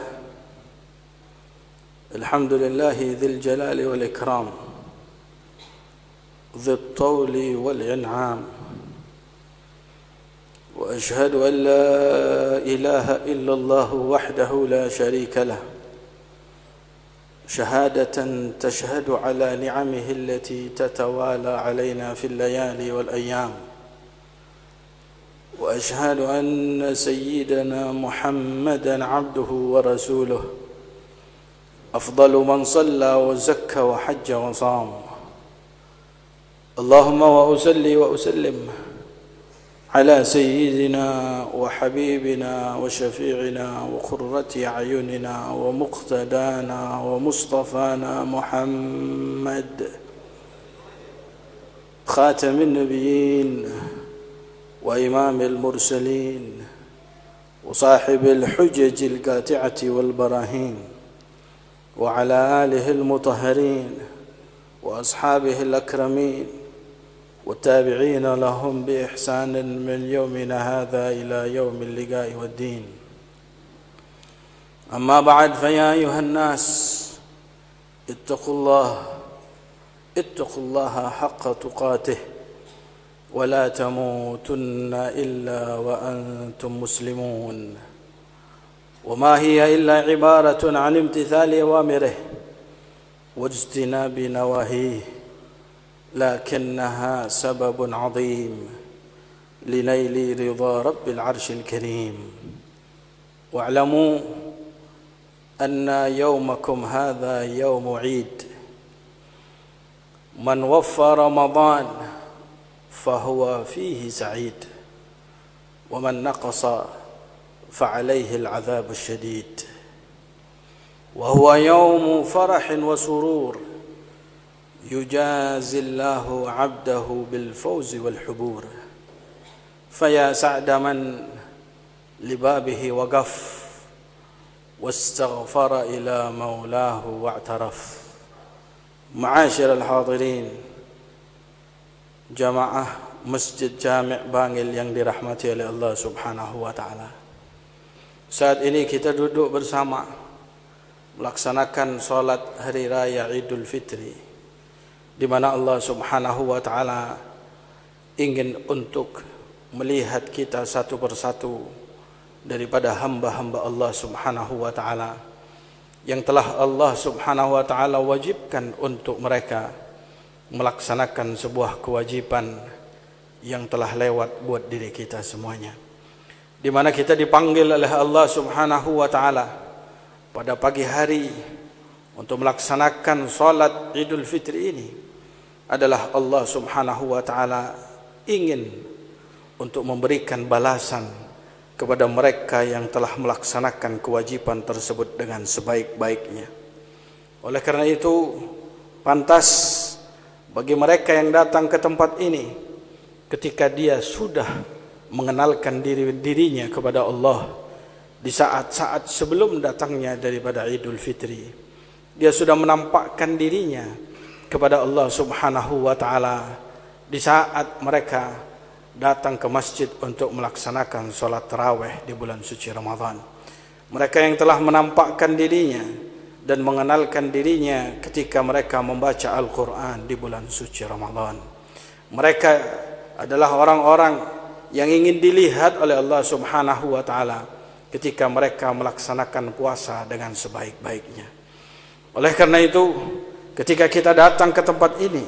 الحمد لله ذي الجلال والإكرام، ذي الطول والإنعام، وأشهد أن لا إله إلا الله وحده لا شريك له، شهادة تشهد على نعمه التي تتوالى علينا في الليالي والأيام. وأشهد أن سيدنا محمدًا عبده ورسوله، أفضل من صلى وزكى وحج وصام. اللهم وأصلي وأسلم على سيدنا وحبيبنا وشفيعنا وقرة أعيننا ومقتدانا ومصطفانا محمد، خاتم النبيين وإمام المرسلين وصاحب الحجج القاطعة والبراهين، وعلى آله المطهرين وأصحابه الأكرمين والتابعين لهم بإحسان من يومنا هذا إلى يوم اللقاء والدين. أما بعد، فيا أيها الناس اتقوا الله حق تقاته ولا تموتن إلا وأنتم مسلمون. وما هي إلا عبارة عن امتثال أوامره واجتناب نواهيه، لكنها سبب عظيم لنيل رضا رب العرش الكريم. واعلموا أن يومكم هذا يوم عيد من وفى رمضان فهو فيه سعيد ومن نقص فعليه العذاب الشديد وهو يوم فرح وسرور يجازي الله عبده بالفوز والحبور فيا سعد من لبابه وقف واستغفر إلى مولاه واعترف. معاشر الحاضرين, jamaah Masjid Jami' Bangil yang dirahmati oleh Allah Subhanahu wa taala. Saat ini kita duduk bersama melaksanakan salat hari raya Idul Fitri, di mana Allah Subhanahu wa taala ingin untuk melihat kita satu persatu daripada hamba-hamba Allah Subhanahu wa taala yang telah Allah Subhanahu wa taala wajibkan untuk mereka melaksanakan sebuah kewajiban yang telah lewat buat diri kita semuanya, di mana kita dipanggil oleh Allah Subhanahu wa taala pada pagi hari untuk melaksanakan salat Idul Fitri ini. Adalah Allah Subhanahu wa taala ingin untuk memberikan balasan kepada mereka yang telah melaksanakan kewajiban tersebut dengan sebaik-baiknya. Oleh karena itu, pantas bagi mereka yang datang ke tempat ini ketika dia sudah mengenalkan dirinya kepada Allah di saat-saat sebelum datangnya daripada Idul Fitri, dia sudah menampakkan dirinya kepada Allah Subhanahu wa taala di saat mereka datang ke masjid untuk melaksanakan salat tarawih di bulan suci Ramadan. Mereka yang telah menampakkan dirinya dan mengenalkan dirinya ketika mereka membaca Al-Quran di bulan suci Ramadan. Mereka adalah orang-orang yang ingin dilihat oleh Allah Subhanahu wa taala ketika mereka melaksanakan puasa dengan sebaik-baiknya. Oleh karena itu, ketika kita datang ke tempat ini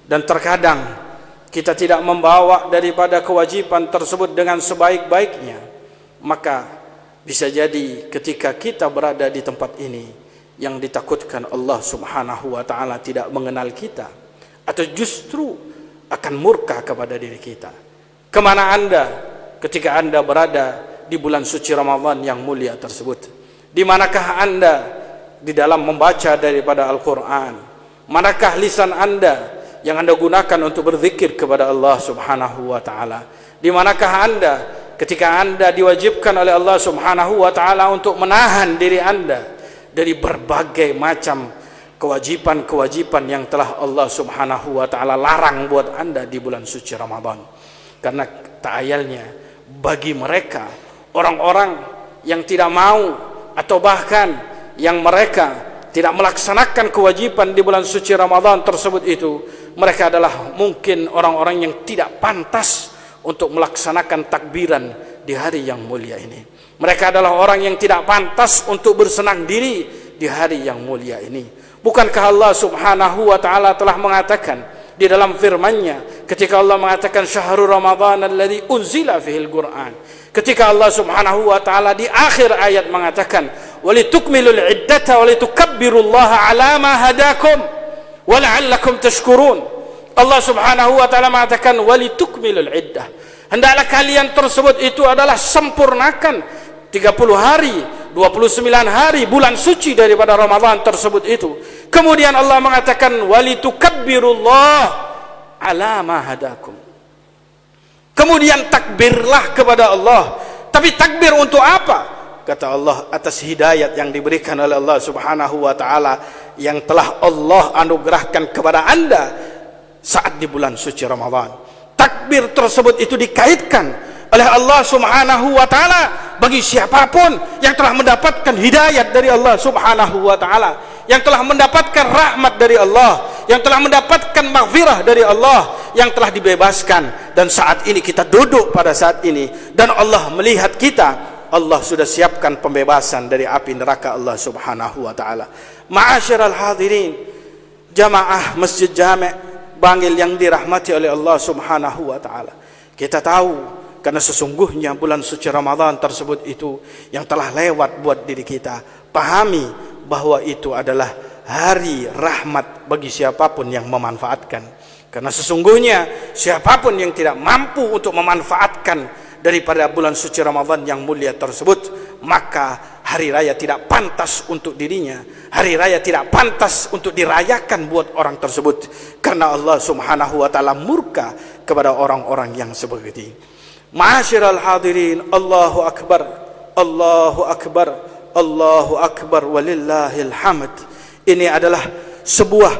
dan terkadang kita tidak membawa daripada kewajiban tersebut dengan sebaik-baiknya, maka bisa jadi ketika kita berada di tempat ini yang ditakutkan Allah Subhanahu wa taala tidak mengenal kita atau justru akan murka kepada diri kita. Kemana Anda ketika Anda berada di bulan suci Ramadan yang mulia tersebut? Di manakah Anda di dalam membaca daripada Al-Quran? Manakah lisan Anda yang Anda gunakan untuk berzikir kepada Allah Subhanahu wa taala? Di manakah Anda ketika Anda diwajibkan oleh Allah Subhanahu wa taala untuk menahan diri Anda dari berbagai macam kewajiban-kewajiban yang telah Allah Subhanahu wa taala larang buat Anda di bulan suci Ramadan? Karena tak ayalnya bagi mereka, orang-orang yang tidak mau atau bahkan yang mereka tidak melaksanakan kewajiban di bulan suci Ramadan tersebut itu, mereka adalah mungkin orang-orang yang tidak pantas untuk melaksanakan takbiran di hari yang mulia ini. Mereka adalah orang yang tidak pantas untuk bersenang diri di hari yang mulia ini. Bukankah Allah Subhanahu wa taala telah mengatakan di dalam firman-Nya ketika Allah mengatakan syahrul Ramadan alladzi unzila fihil Qur'an, ketika Allah Subhanahu wa taala di akhir ayat mengatakan walitukmilul iddata walitukabbirullaha ala ma hadakum wala'allakum tashkurun. Allah Subhanahu wa taala mengatakan walitukmilul iddah, hendaklah kalian tersebut itu adalah sempurnakan 30 hari 29 hari bulan suci daripada Ramadan tersebut itu. Kemudian Allah mengatakan walitukabbirullaha ala ma hadakum, kemudian takbirlah kepada Allah. Tapi takbir untuk apa? Kata Allah, atas hidayat yang diberikan oleh Allah Subhanahu wa taala yang telah Allah anugerahkan kepada Anda saat di bulan suci Ramadan. Takbir tersebut itu dikaitkan oleh Allah Subhanahu wa taala bagi siapapun yang telah mendapatkan hidayat dari Allah Subhanahu wa taala, yang telah mendapatkan rahmat dari Allah, yang telah mendapatkan maghfirah dari Allah, yang telah dibebaskan. Dan saat ini kita duduk pada saat ini dan Allah melihat kita, Allah sudah siapkan pembebasan dari api neraka Allah Subhanahu wa taala. Ma'asyiral hadirin, jamaah Masjid Jami' Bangil yang dirahmati oleh Allah Subhanahu wa taala. Kita tahu karena sesungguhnya bulan suci Ramadan tersebut itu yang telah lewat buat diri kita pahami bahwa itu adalah hari rahmat bagi siapapun yang memanfaatkan. Karena sesungguhnya siapapun yang tidak mampu untuk memanfaatkan daripada bulan suci Ramadan yang mulia tersebut, maka hari raya tidak pantas untuk dirinya. Hari raya tidak pantas untuk dirayakan buat orang tersebut, karena Allah Subhanahu wa taala murka kepada orang-orang yang seperti ini. Ma'asyiral hadirin, Allahu akbar, Allahu akbar, Allahu akbar, walillahil hamd. Ini adalah sebuah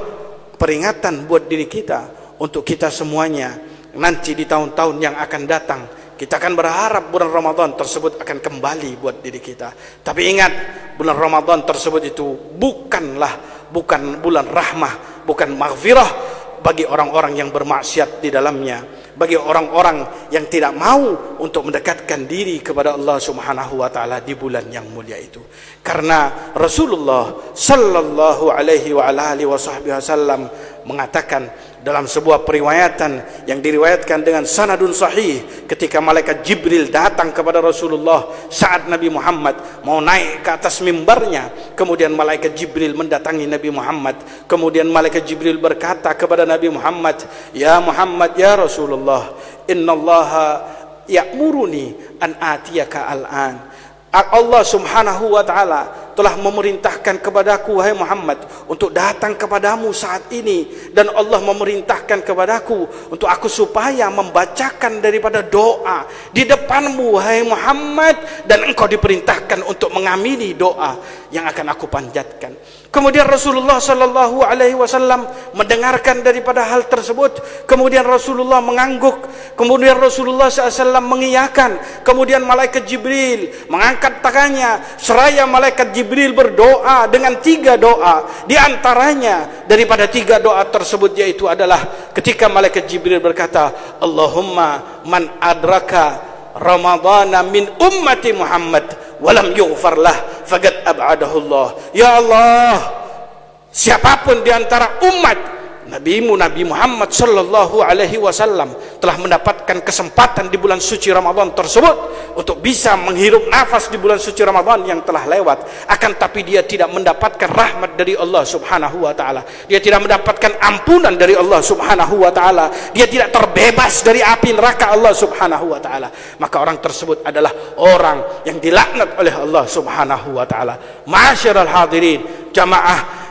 peringatan buat diri kita, untuk kita semuanya nanti di tahun-tahun yang akan datang. Kita akan berharap bulan Ramadan tersebut akan kembali buat diri kita. Tapi ingat, bulan Ramadan tersebut itu bukan bulan rahmah, bukan maghfirah bagi orang-orang yang bermaksiat di dalamnya, bagi orang-orang yang tidak mau untuk mendekatkan diri kepada Allah Subhanahu wa taala di bulan yang mulia itu. Karena Rasulullah sallallahu alaihi wa alihi wasallam mengatakan dalam sebuah periwayatan yang diriwayatkan dengan sanadun sahih, ketika malaikat Jibril datang kepada Rasulullah saat Nabi Muhammad mau naik ke atas mimbarnya, kemudian malaikat Jibril mendatangi Nabi Muhammad, kemudian malaikat Jibril berkata kepada Nabi Muhammad, "Ya Muhammad, ya Rasulullah, innallaha ya'muruni an atiyaka al-an." Allah Subhanahu wa taala telah memerintahkan kepadaku, wahai Muhammad, untuk datang kepadamu saat ini, dan Allah memerintahkan kepadaku untuk aku supaya membacakan daripada doa di depanmu, wahai Muhammad, dan engkau diperintahkan untuk mengamini doa yang akan aku panjatkan. Kemudian Rasulullah sallallahu alaihi wasallam mendengarkan daripada hal tersebut, kemudian Rasulullah mengangguk, kemudian Rasulullah SAW mengiyakan, kemudian malaikat Jibril mengangkat tangannya seraya malaikat Jibril berdoa dengan 3 doa. Di antaranya daripada 3 doa tersebut yaitu adalah ketika malaikat Jibril berkata, "Allahumma man adraka Ramadana min ummati Muhammad walam yughfar lah faqad ab'adahu Allah." Ya Allah, siapapun di antara umat Nabi Muhammad sallallahu alaihi wasallam telah mendapatkan kesempatan di bulan suci Ramadan tersebut untuk bisa menghirup nafas di bulan suci Ramadan yang telah lewat, akan tapi dia tidak mendapatkan rahmat dari Allah Subhanahu wa taala, dia tidak mendapatkan ampunan dari Allah Subhanahu wa taala, dia tidak terbebas dari api neraka Allah Subhanahu wa taala, maka orang tersebut adalah orang yang dilaknat oleh Allah Subhanahu wa taala. Ma'asyiral hadirin, jamaah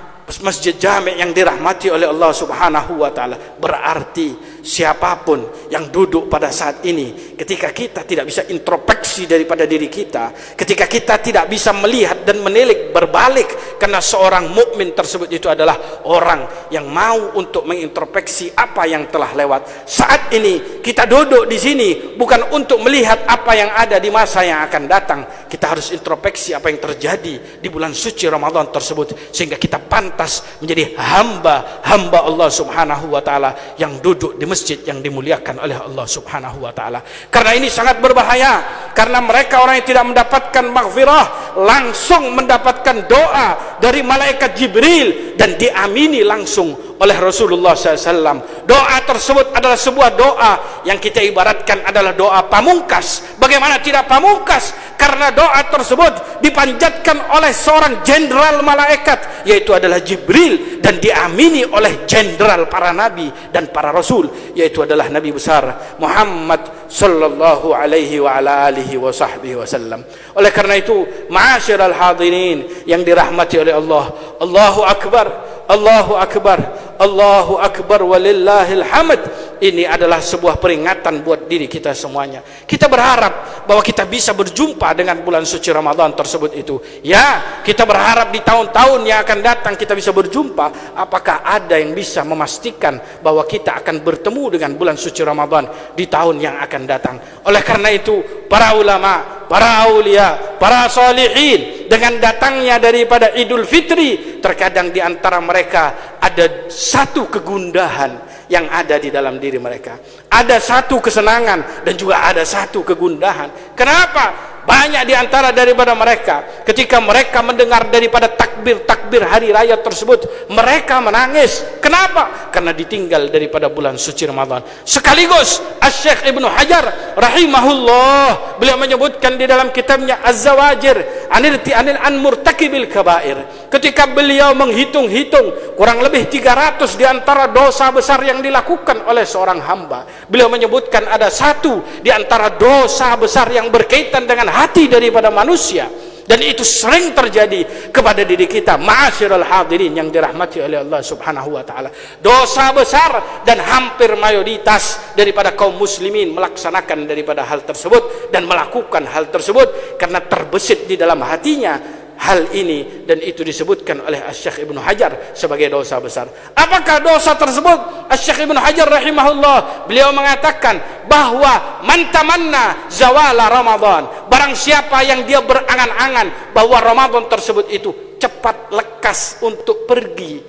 Masjid Jami' yang dirahmati oleh Allah Subhanahu wa taala, berarti siapapun yang duduk pada saat ini, ketika kita tidak bisa introspeksi daripada diri kita, ketika kita tidak bisa melihat dan menilik berbalik, karena seorang mukmin tersebut itu adalah orang yang mau untuk mengintrospeksi apa yang telah lewat. Saat ini kita duduk di sini bukan untuk melihat apa yang ada di masa yang akan datang, kita harus introspeksi apa yang terjadi di bulan suci Ramadan tersebut, sehingga kita pantas menjadi hamba Allah Subhanahu wa taala yang duduk di masjid yang dimuliakan oleh Allah Subhanahu wa taala. Karena ini sangat berbahaya, karena mereka orang yang tidak mendapatkan maghfirah langsung mendapatkan doa dari malaikat Jibril dan diamini langsung oleh Rasulullah SAW. Doa tersebut adalah sebuah doa yang kita ibaratkan adalah doa pamungkas. Bagaimana tidak pamungkas? Karena doa tersebut dipanjatkan oleh seorang jenderal malaikat, yaitu adalah Jibril, dan diamini oleh jenderal para nabi dan para rasul, yaitu adalah Nabi besar Muhammad sallallahu alaihi wa ala alihi wa sahbihi wasallam. Oleh karena itu, ma'asyiral hadirin yang dirahmati oleh Allah, Allahu akbar, Allahu akbar, Allahu akbar, walillahil hamd. Ini adalah sebuah peringatan buat diri kita semuanya. Kita berharap bahwa kita bisa berjumpa dengan bulan suci Ramadan tersebut itu. Ya, kita berharap di tahun-tahun yang akan datang kita bisa berjumpa. Apakah ada yang bisa memastikan bahwa kita akan bertemu dengan bulan suci Ramadan di tahun yang akan datang? Oleh karena itu, para ulama, para aulia, para salihin, dengan datangnya daripada Idul Fitri, terkadang di antara mereka ada satu kegundahan yang ada di dalam diri mereka, ada satu kesenangan dan juga ada satu kegundahan. Kenapa? Banyak di antara daripada mereka ketika mereka mendengar daripada takbir hari raya tersebut, mereka menangis. Kenapa? Karena ditinggal daripada bulan suci Ramadan. Sekaligus Asy-Syaikh Ibnu Hajar rahimahullah, beliau menyebutkan di dalam kitabnya Az-Zawajir an murtakibil kabair. Ketika beliau menghitung-hitung kurang lebih 300 di antara dosa besar yang dilakukan oleh seorang hamba, beliau menyebutkan ada satu di antara dosa besar yang berkaitan dengan hati daripada manusia, dan itu sering terjadi kepada diri kita. Ma'asyiral hadirin yang dirahmati oleh Allah Subhanahu wa taala, dosa besar dan hampir mayoritas daripada kaum muslimin melaksanakan daripada hal tersebut dan melakukan hal tersebut karena terbesit di dalam hatinya hal ini, dan itu disebutkan oleh Asy-Syaikh Ibnu Hajar sebagai dosa besar. Apakah dosa tersebut? Asy-Syaikh Ibnu Hajar rahimahullah, beliau mengatakan bahwa man tamanna zawala Ramadan, barang siapa yang dia berangan-angan bahwa Ramadan tersebut itu cepat lekas untuk pergi,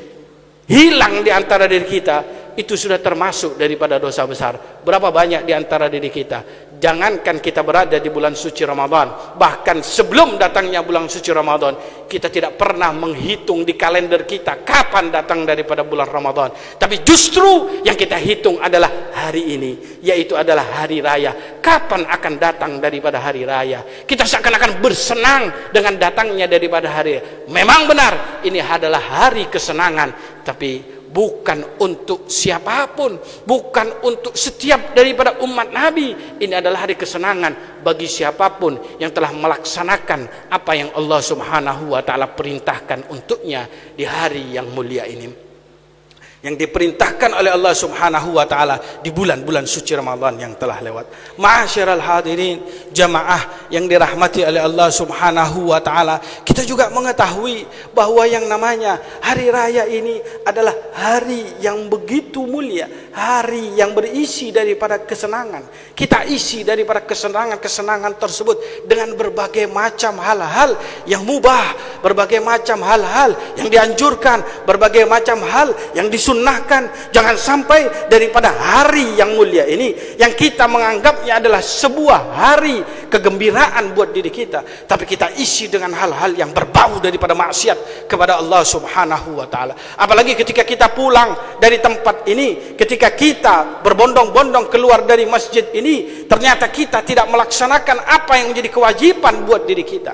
hilang di antara diri kita, itu sudah termasuk daripada dosa besar. Berapa banyak di antara diri kita, jangankan kita berada di bulan suci Ramadan, bahkan sebelum datangnya bulan suci Ramadan, kita tidak pernah menghitung di kalender kita kapan datang daripada bulan Ramadan. Tapi justru yang kita hitung adalah hari ini, yaitu adalah hari raya. Kapan akan datang daripada hari raya? Kita seakan-akan bersenang dengan datangnya daripada hari raya. Memang benar, ini adalah hari kesenangan, tapi bukan untuk siapapun, bukan untuk setiap daripada umat Nabi. Ini adalah hari kesenangan bagi siapapun yang telah melaksanakan apa yang Allah Subhanahu wa taala perintahkan untuknya di hari yang mulia ini, yang diperintahkan oleh Allah Subhanahu wa taala di bulan-bulan suci Ramadan yang telah lewat. Ma'asyiral hadirin, jamaah yang dirahmati oleh Allah Subhanahu wa taala, kita juga mengetahui bahwa yang namanya hari raya ini adalah hari yang begitu mulia, hari yang berisi daripada kesenangan. Kita isi daripada kesenangan-kesenangan tersebut dengan berbagai macam hal-hal yang mubah, berbagai macam hal-hal yang dianjurkan, berbagai macam hal yang disunnahkan. Jangan sampai daripada hari yang mulia ini yang kita menganggapnya adalah sebuah hari kegembiraan buat diri kita, tapi kita isi dengan hal-hal yang berbau daripada maksiat kepada Allah Subhanahu wa taala. Apalagi ketika kita pulang dari tempat ini, ketika kita berbondong-bondong keluar dari masjid ini, ternyata kita tidak melaksanakan apa yang menjadi kewajiban buat diri kita.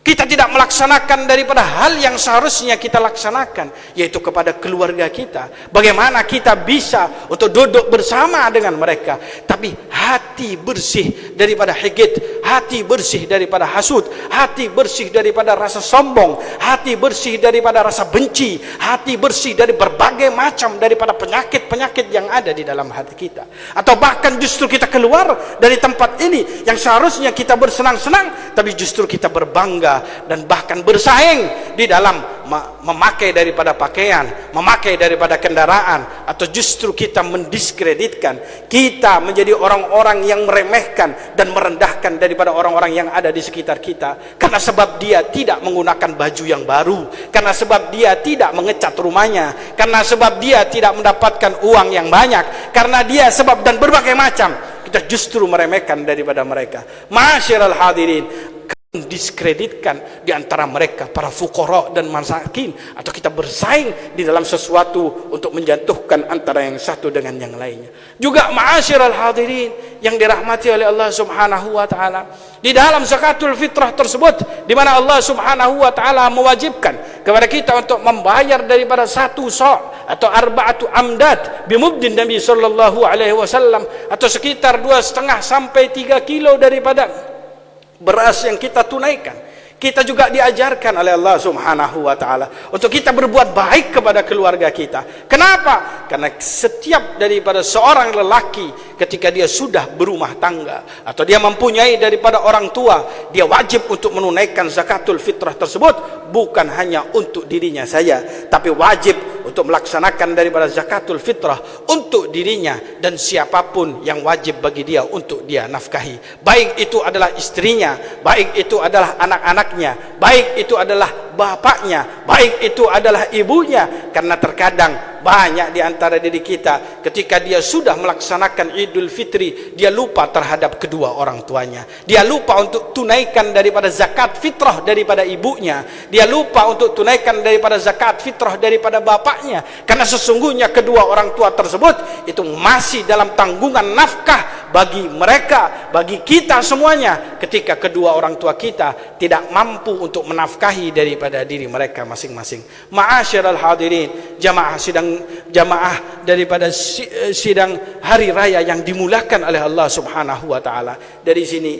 Kita tidak melaksanakan daripada hal yang seharusnya kita laksanakan, yaitu kepada keluarga kita. Bagaimana kita bisa untuk duduk bersama dengan mereka, tapi hati bersih daripada hikid, hati bersih daripada hasud, hati bersih daripada rasa sombong, hati bersih daripada rasa benci, hati bersih dari berbagai macam daripada penyakit-penyakit yang ada di dalam hati kita. Atau bahkan justru kita keluar dari tempat ini yang seharusnya kita bersenang-senang, tapi justru kita berbangga dan bahkan bersaing di dalam memakai daripada pakaian, memakai daripada kendaraan, atau justru kita mendiskreditkan, kita menjadi orang-orang yang meremehkan dan merendahkan daripada orang-orang yang ada di sekitar kita, karena sebab dia tidak menggunakan baju yang baru, karena sebab dia tidak mengecat rumahnya, karena sebab dia tidak mendapatkan uang yang banyak, karena dia sebab dan berbagai macam, kita justru meremehkan daripada mereka. Ma'asyiral hadirin, diskreditkan di antara mereka para fuqara dan masakin, atau kita bersaing di dalam sesuatu untuk menjatuhkan antara yang satu dengan yang lainnya. Juga ma'asyiral hadirin yang dirahmati oleh Allah Subhanahu wa taala, di dalam zakatul fitrah tersebut, di mana Allah Subhanahu wa taala mewajibkan kepada kita untuk membayar daripada 1 sa' atau 4 amdad bimubdin Nabi sallallahu alaihi wasallam, atau sekitar 2,5 sampai 3 kilo daripada beras yang kita tunaikan. Kita juga diajarkan oleh Allah Subhanahu wa taala untuk kita berbuat baik kepada keluarga kita. Kenapa? Karena setiap daripada seorang lelaki ketika dia sudah berumah tangga atau dia mempunyai daripada orang tua, dia wajib untuk menunaikan zakatul fitrah tersebut, bukan hanya untuk dirinya saja, tapi wajib untuk melaksanakan daripada zakatul fitrah untuk dirinya dan siapapun yang wajib bagi dia untuk dia nafkahi. Baik itu adalah istrinya, baik itu adalah anak-anaknya, baik itu adalah bapaknya, baik itu adalah ibunya. Karena terkadang banyak di antara diri kita ketika dia sudah melaksanakan Idul Fitri, dia lupa terhadap kedua orang tuanya. Dia lupa untuk tunaikan daripada zakat fitrah daripada ibunya. Dia lupa untuk tunaikan daripada zakat fitrah daripada bapaknya. Karena sesungguhnya kedua orang tua tersebut itu masih dalam tanggungan nafkah bagi mereka, bagi kita semuanya, ketika kedua orang tua kita tidak mampu untuk menafkahi daripada diri mereka masing-masing. Ma'asyiral hadirin, jamaah daripada sidang hari raya yang dimulakan oleh Allah Subhanahu wa taala. Dari sini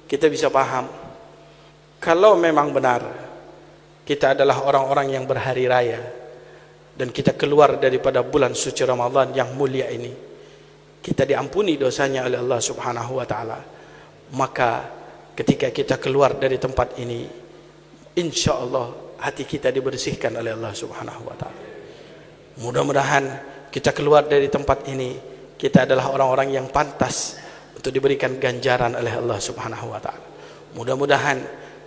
kita bisa paham kalau memang benar kita adalah orang-orang yang berhari raya dan kita keluar daripada bulan suci Ramadan yang mulia ini, kita diampuni dosanya oleh Allah Subhanahu wa taala. Maka ketika kita keluar dari tempat ini, insyaallah hati kita dibersihkan oleh Allah Subhanahu wa taala. Mudah-mudahan kita keluar dari tempat ini, kita adalah orang-orang yang pantas untuk diberikan ganjaran oleh Allah Subhanahu wa taala. Mudah-mudahan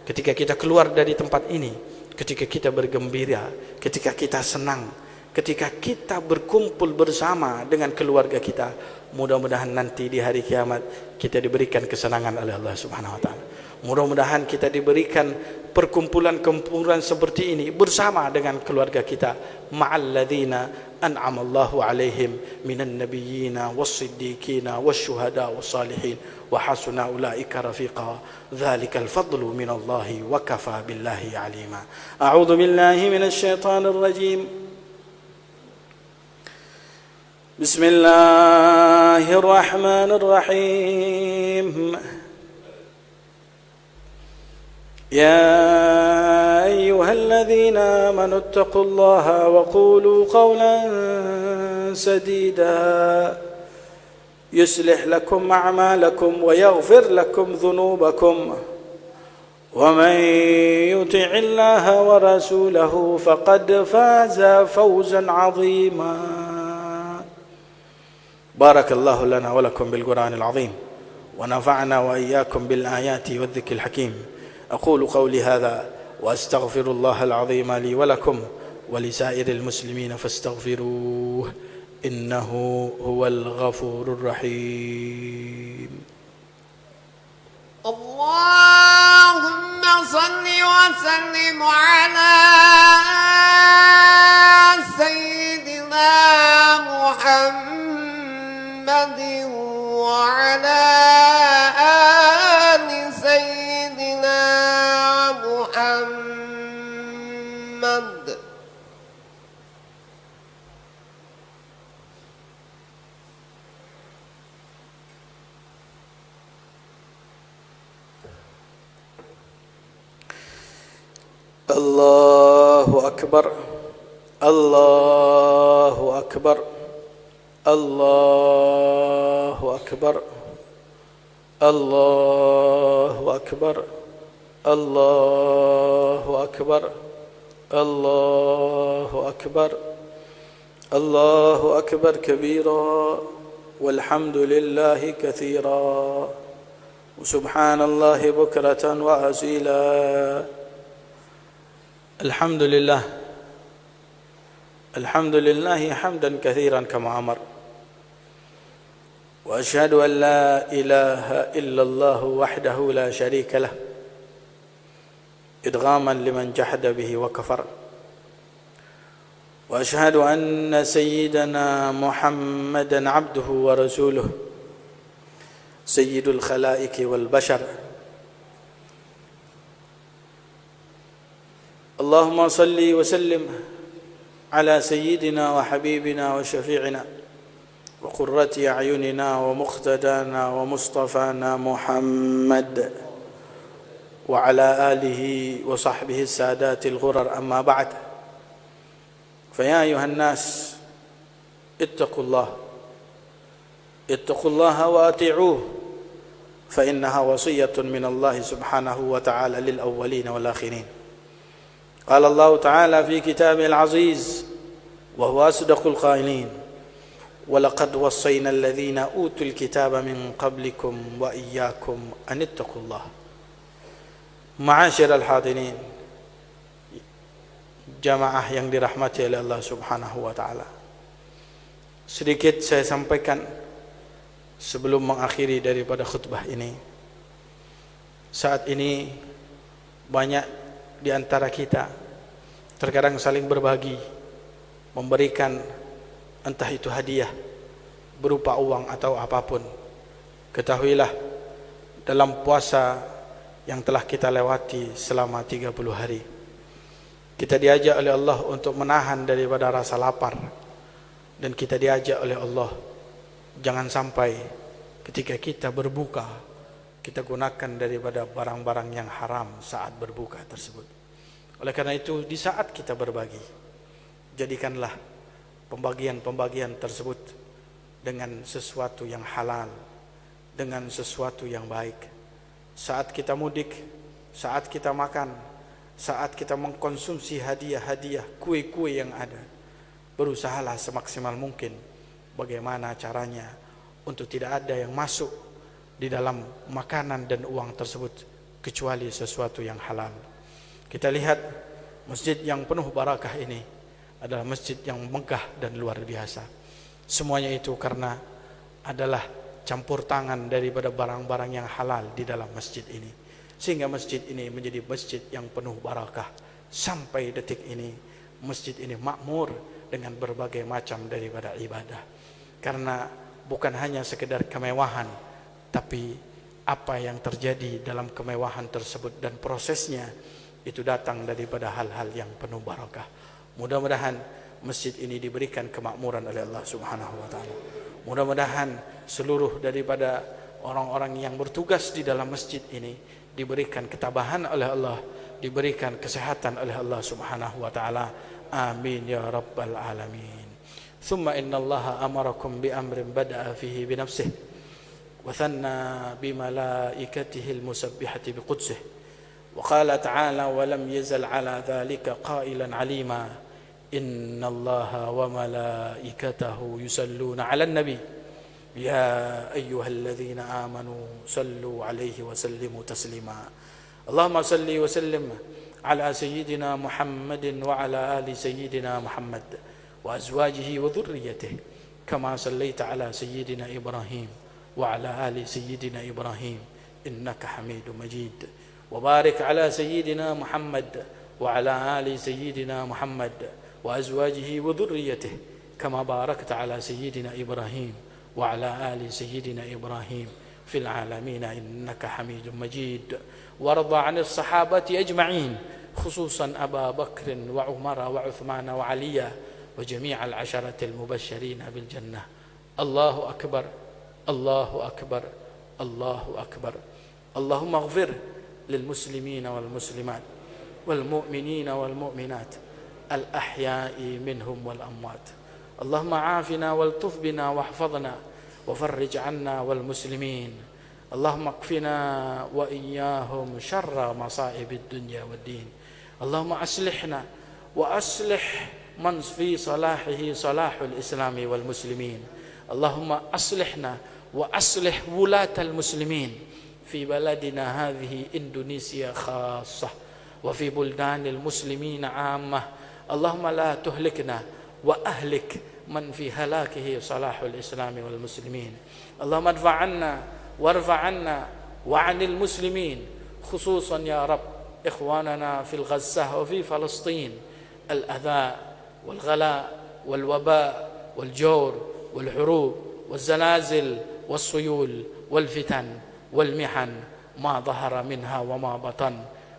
ketika kita keluar dari tempat ini, ketika kita bergembira, ketika kita senang, ketika kita berkumpul bersama dengan keluarga kita, mudah-mudahan nanti di hari kiamat kita diberikan kesenangan oleh Allah Subhanahu wa taala. Mudah-mudahan kita diberikan perkumpulan-kumpulan seperti ini bersama dengan keluarga kita, ma'alladzina an'amallahu alaihim minan nabiyyina was-siddiqina wasyuhada was-salihin wa hasuna ulaika rafiqa. Dzalikal fadlu minallahi wa kafa billahi alima. A'udzu billahi minasy syaithanir rajim. Bismillahirrahmanirrahim. يا أيها الذين آمنوا اتقوا الله وقولوا قولا سديدا يصلح لكم أعمالكم ويغفر لكم ذنوبكم ومن يطع الله ورسوله فقد فاز فوزا عظيما. بارك الله لنا ولكم بالقرآن العظيم ونفعنا وإياكم بالآيات والذكر الحكيم. أقول قولي هذا وأستغفر الله العظيم لي ولكم ولسائر المسلمين فاستغفروه إنه هو الغفور الرحيم. اللهم صل وسلم على سيدنا محمد وعلى آل سيدنا محمد. الله أكبر الله أكبر الله أكبر الله أكبر الله أكبر الله أكبر الله أكبر كبيرا والحمد لله كثيرا وسبحان الله بكرة وأصيلا. الحمد لله الحمد لله حمدا كثيرا كما أمر وأشهد أن لا إله إلا الله وحده لا شريك له إدغاما لمن جحد به وكفر وأشهد أن سيدنا محمدا عبده ورسوله سيد الخلائق والبشر. اللهم صل وسلم على سيدنا وحبيبنا وشفيعنا وقرة أعيننا ومقتدانا ومصطفانا محمد وعلى آله وصحبه السادات الغرر. أما بعد، فيا أيها الناس اتقوا الله اتقوا الله وأطيعوه فإنها وصية من الله سبحانه وتعالى للأولين والآخرين. قال الله تعالى في كتابه العزيز وهو أصدق القائلين ولقد وصينا الذين أوتوا الكتاب من قبلكم وإياكم أن اتقوا الله. معاشر الحاضرين، jamaah yang dirahmati oleh Allah Subhanahu wa taala. Sedikit saya sampaikan sebelum mengakhiri daripada khutbah ini. Saat ini banyak di antara kita terkadang saling berbagi, memberikan entah itu hadiah berupa uang atau apapun. Ketahuilah, dalam puasa yang telah kita lewati selama 30 hari, kita diajak oleh Allah untuk menahan daripada rasa lapar, dan kita diajak oleh Allah jangan sampai ketika kita berbuka kita gunakan daripada barang-barang yang haram saat berbuka tersebut. Oleh karena itu, di saat kita berbagi, jadikanlah pembagian-pembagian tersebut dengan sesuatu yang halal, dengan sesuatu yang baik. Saat kita mudik, saat kita makan, saat kita mengkonsumsi hadiah-hadiah, kue-kue yang ada, berusahalah semaksimal mungkin bagaimana caranya untuk tidak ada yang masuk di dalam makanan dan uang tersebut kecuali sesuatu yang halal. Kita lihat masjid yang penuh barakah ini adalah masjid yang megah dan luar biasa. Semuanya itu karena adalah campur tangan daripada barang-barang yang halal di dalam masjid ini, sehingga masjid ini menjadi masjid yang penuh barakah. Sampai detik ini masjid ini makmur dengan berbagai macam daripada ibadah, karena bukan hanya sekedar kemewahan, tapi apa yang terjadi dalam kemewahan tersebut dan prosesnya itu datang daripada hal-hal yang penuh barakah. Mudah-mudahan masjid ini diberikan kemakmuran oleh Allah Subhanahu wa taala. Mudah-mudahan seluruh daripada orang-orang yang bertugas di dalam masjid ini diberikan ketabahan oleh Allah, diberikan kesehatan oleh Allah Subhanahu wa taala. Amin ya rabbal alamin. Thumma inna Allah amarakum bi amrin bada'a fihi bi nafsihi وثنى بملائكته المسبحة بقدسه وقال تعالى ولم يزل على ذلك قائلا عليما إن الله وملائكته يصلون على النبي يا أيها الذين آمنوا صلوا عليه وسلموا تسليما اللهم صل وسلم على سيدنا محمد وعلى آل سيدنا محمد وأزواجه وذريته كما صليت على سيدنا إبراهيم وعلى آل سيدنا إبراهيم إنك حميد مجيد وبارك على سيدنا محمد وعلى آل سيدنا محمد وأزواجه وذريته كما باركت على سيدنا إبراهيم وعلى آل سيدنا إبراهيم في العالمين إنك حميد مجيد وارض عن الصحابة أجمعين خصوصا أبا بكر وعمر وعثمان وعلي وجميع العشرة المبشرين بالجنة. الله أكبر، الله أكبر، الله أكبر. اللهم اغفر للمسلمين والمسلمات والمؤمنين والمؤمنات الأحياء منهم والأموات. اللهم عافنا والطف بنا واحفظنا وفرج عنا والمسلمين. اللهم اكفنا وإياهم شر مصائب الدنيا والدين. اللهم أصلحنا وأصلح من في صلاحه صلاح الإسلام والمسلمين. اللهم أصلحنا وأصلح ولاة المسلمين في بلدنا هذه إندونيسيا خاصة وفي بلدان المسلمين عامة. اللهم لا تهلكنا وأهلك من في هلاكه صلاح الإسلام والمسلمين. اللهم ادفع عنا وارفع عنا وعن المسلمين خصوصا يا رب إخواننا في الغزة وفي فلسطين الأذى والغلاء والوباء والجور والحروب والزلازل والسيول والفتن والمحن ما ظهر منها وما بطن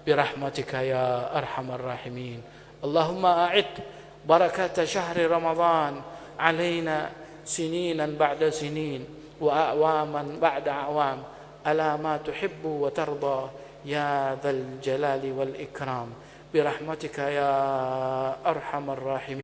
برحمتك يا أرحم الراحمين. اللهم أعد بركة شهر رمضان علينا سنينا بعد سنين وأعواما بعد أعوام على ما تحب وترضى يا ذا الجلال والإكرام برحمتك يا أرحم الراحمين.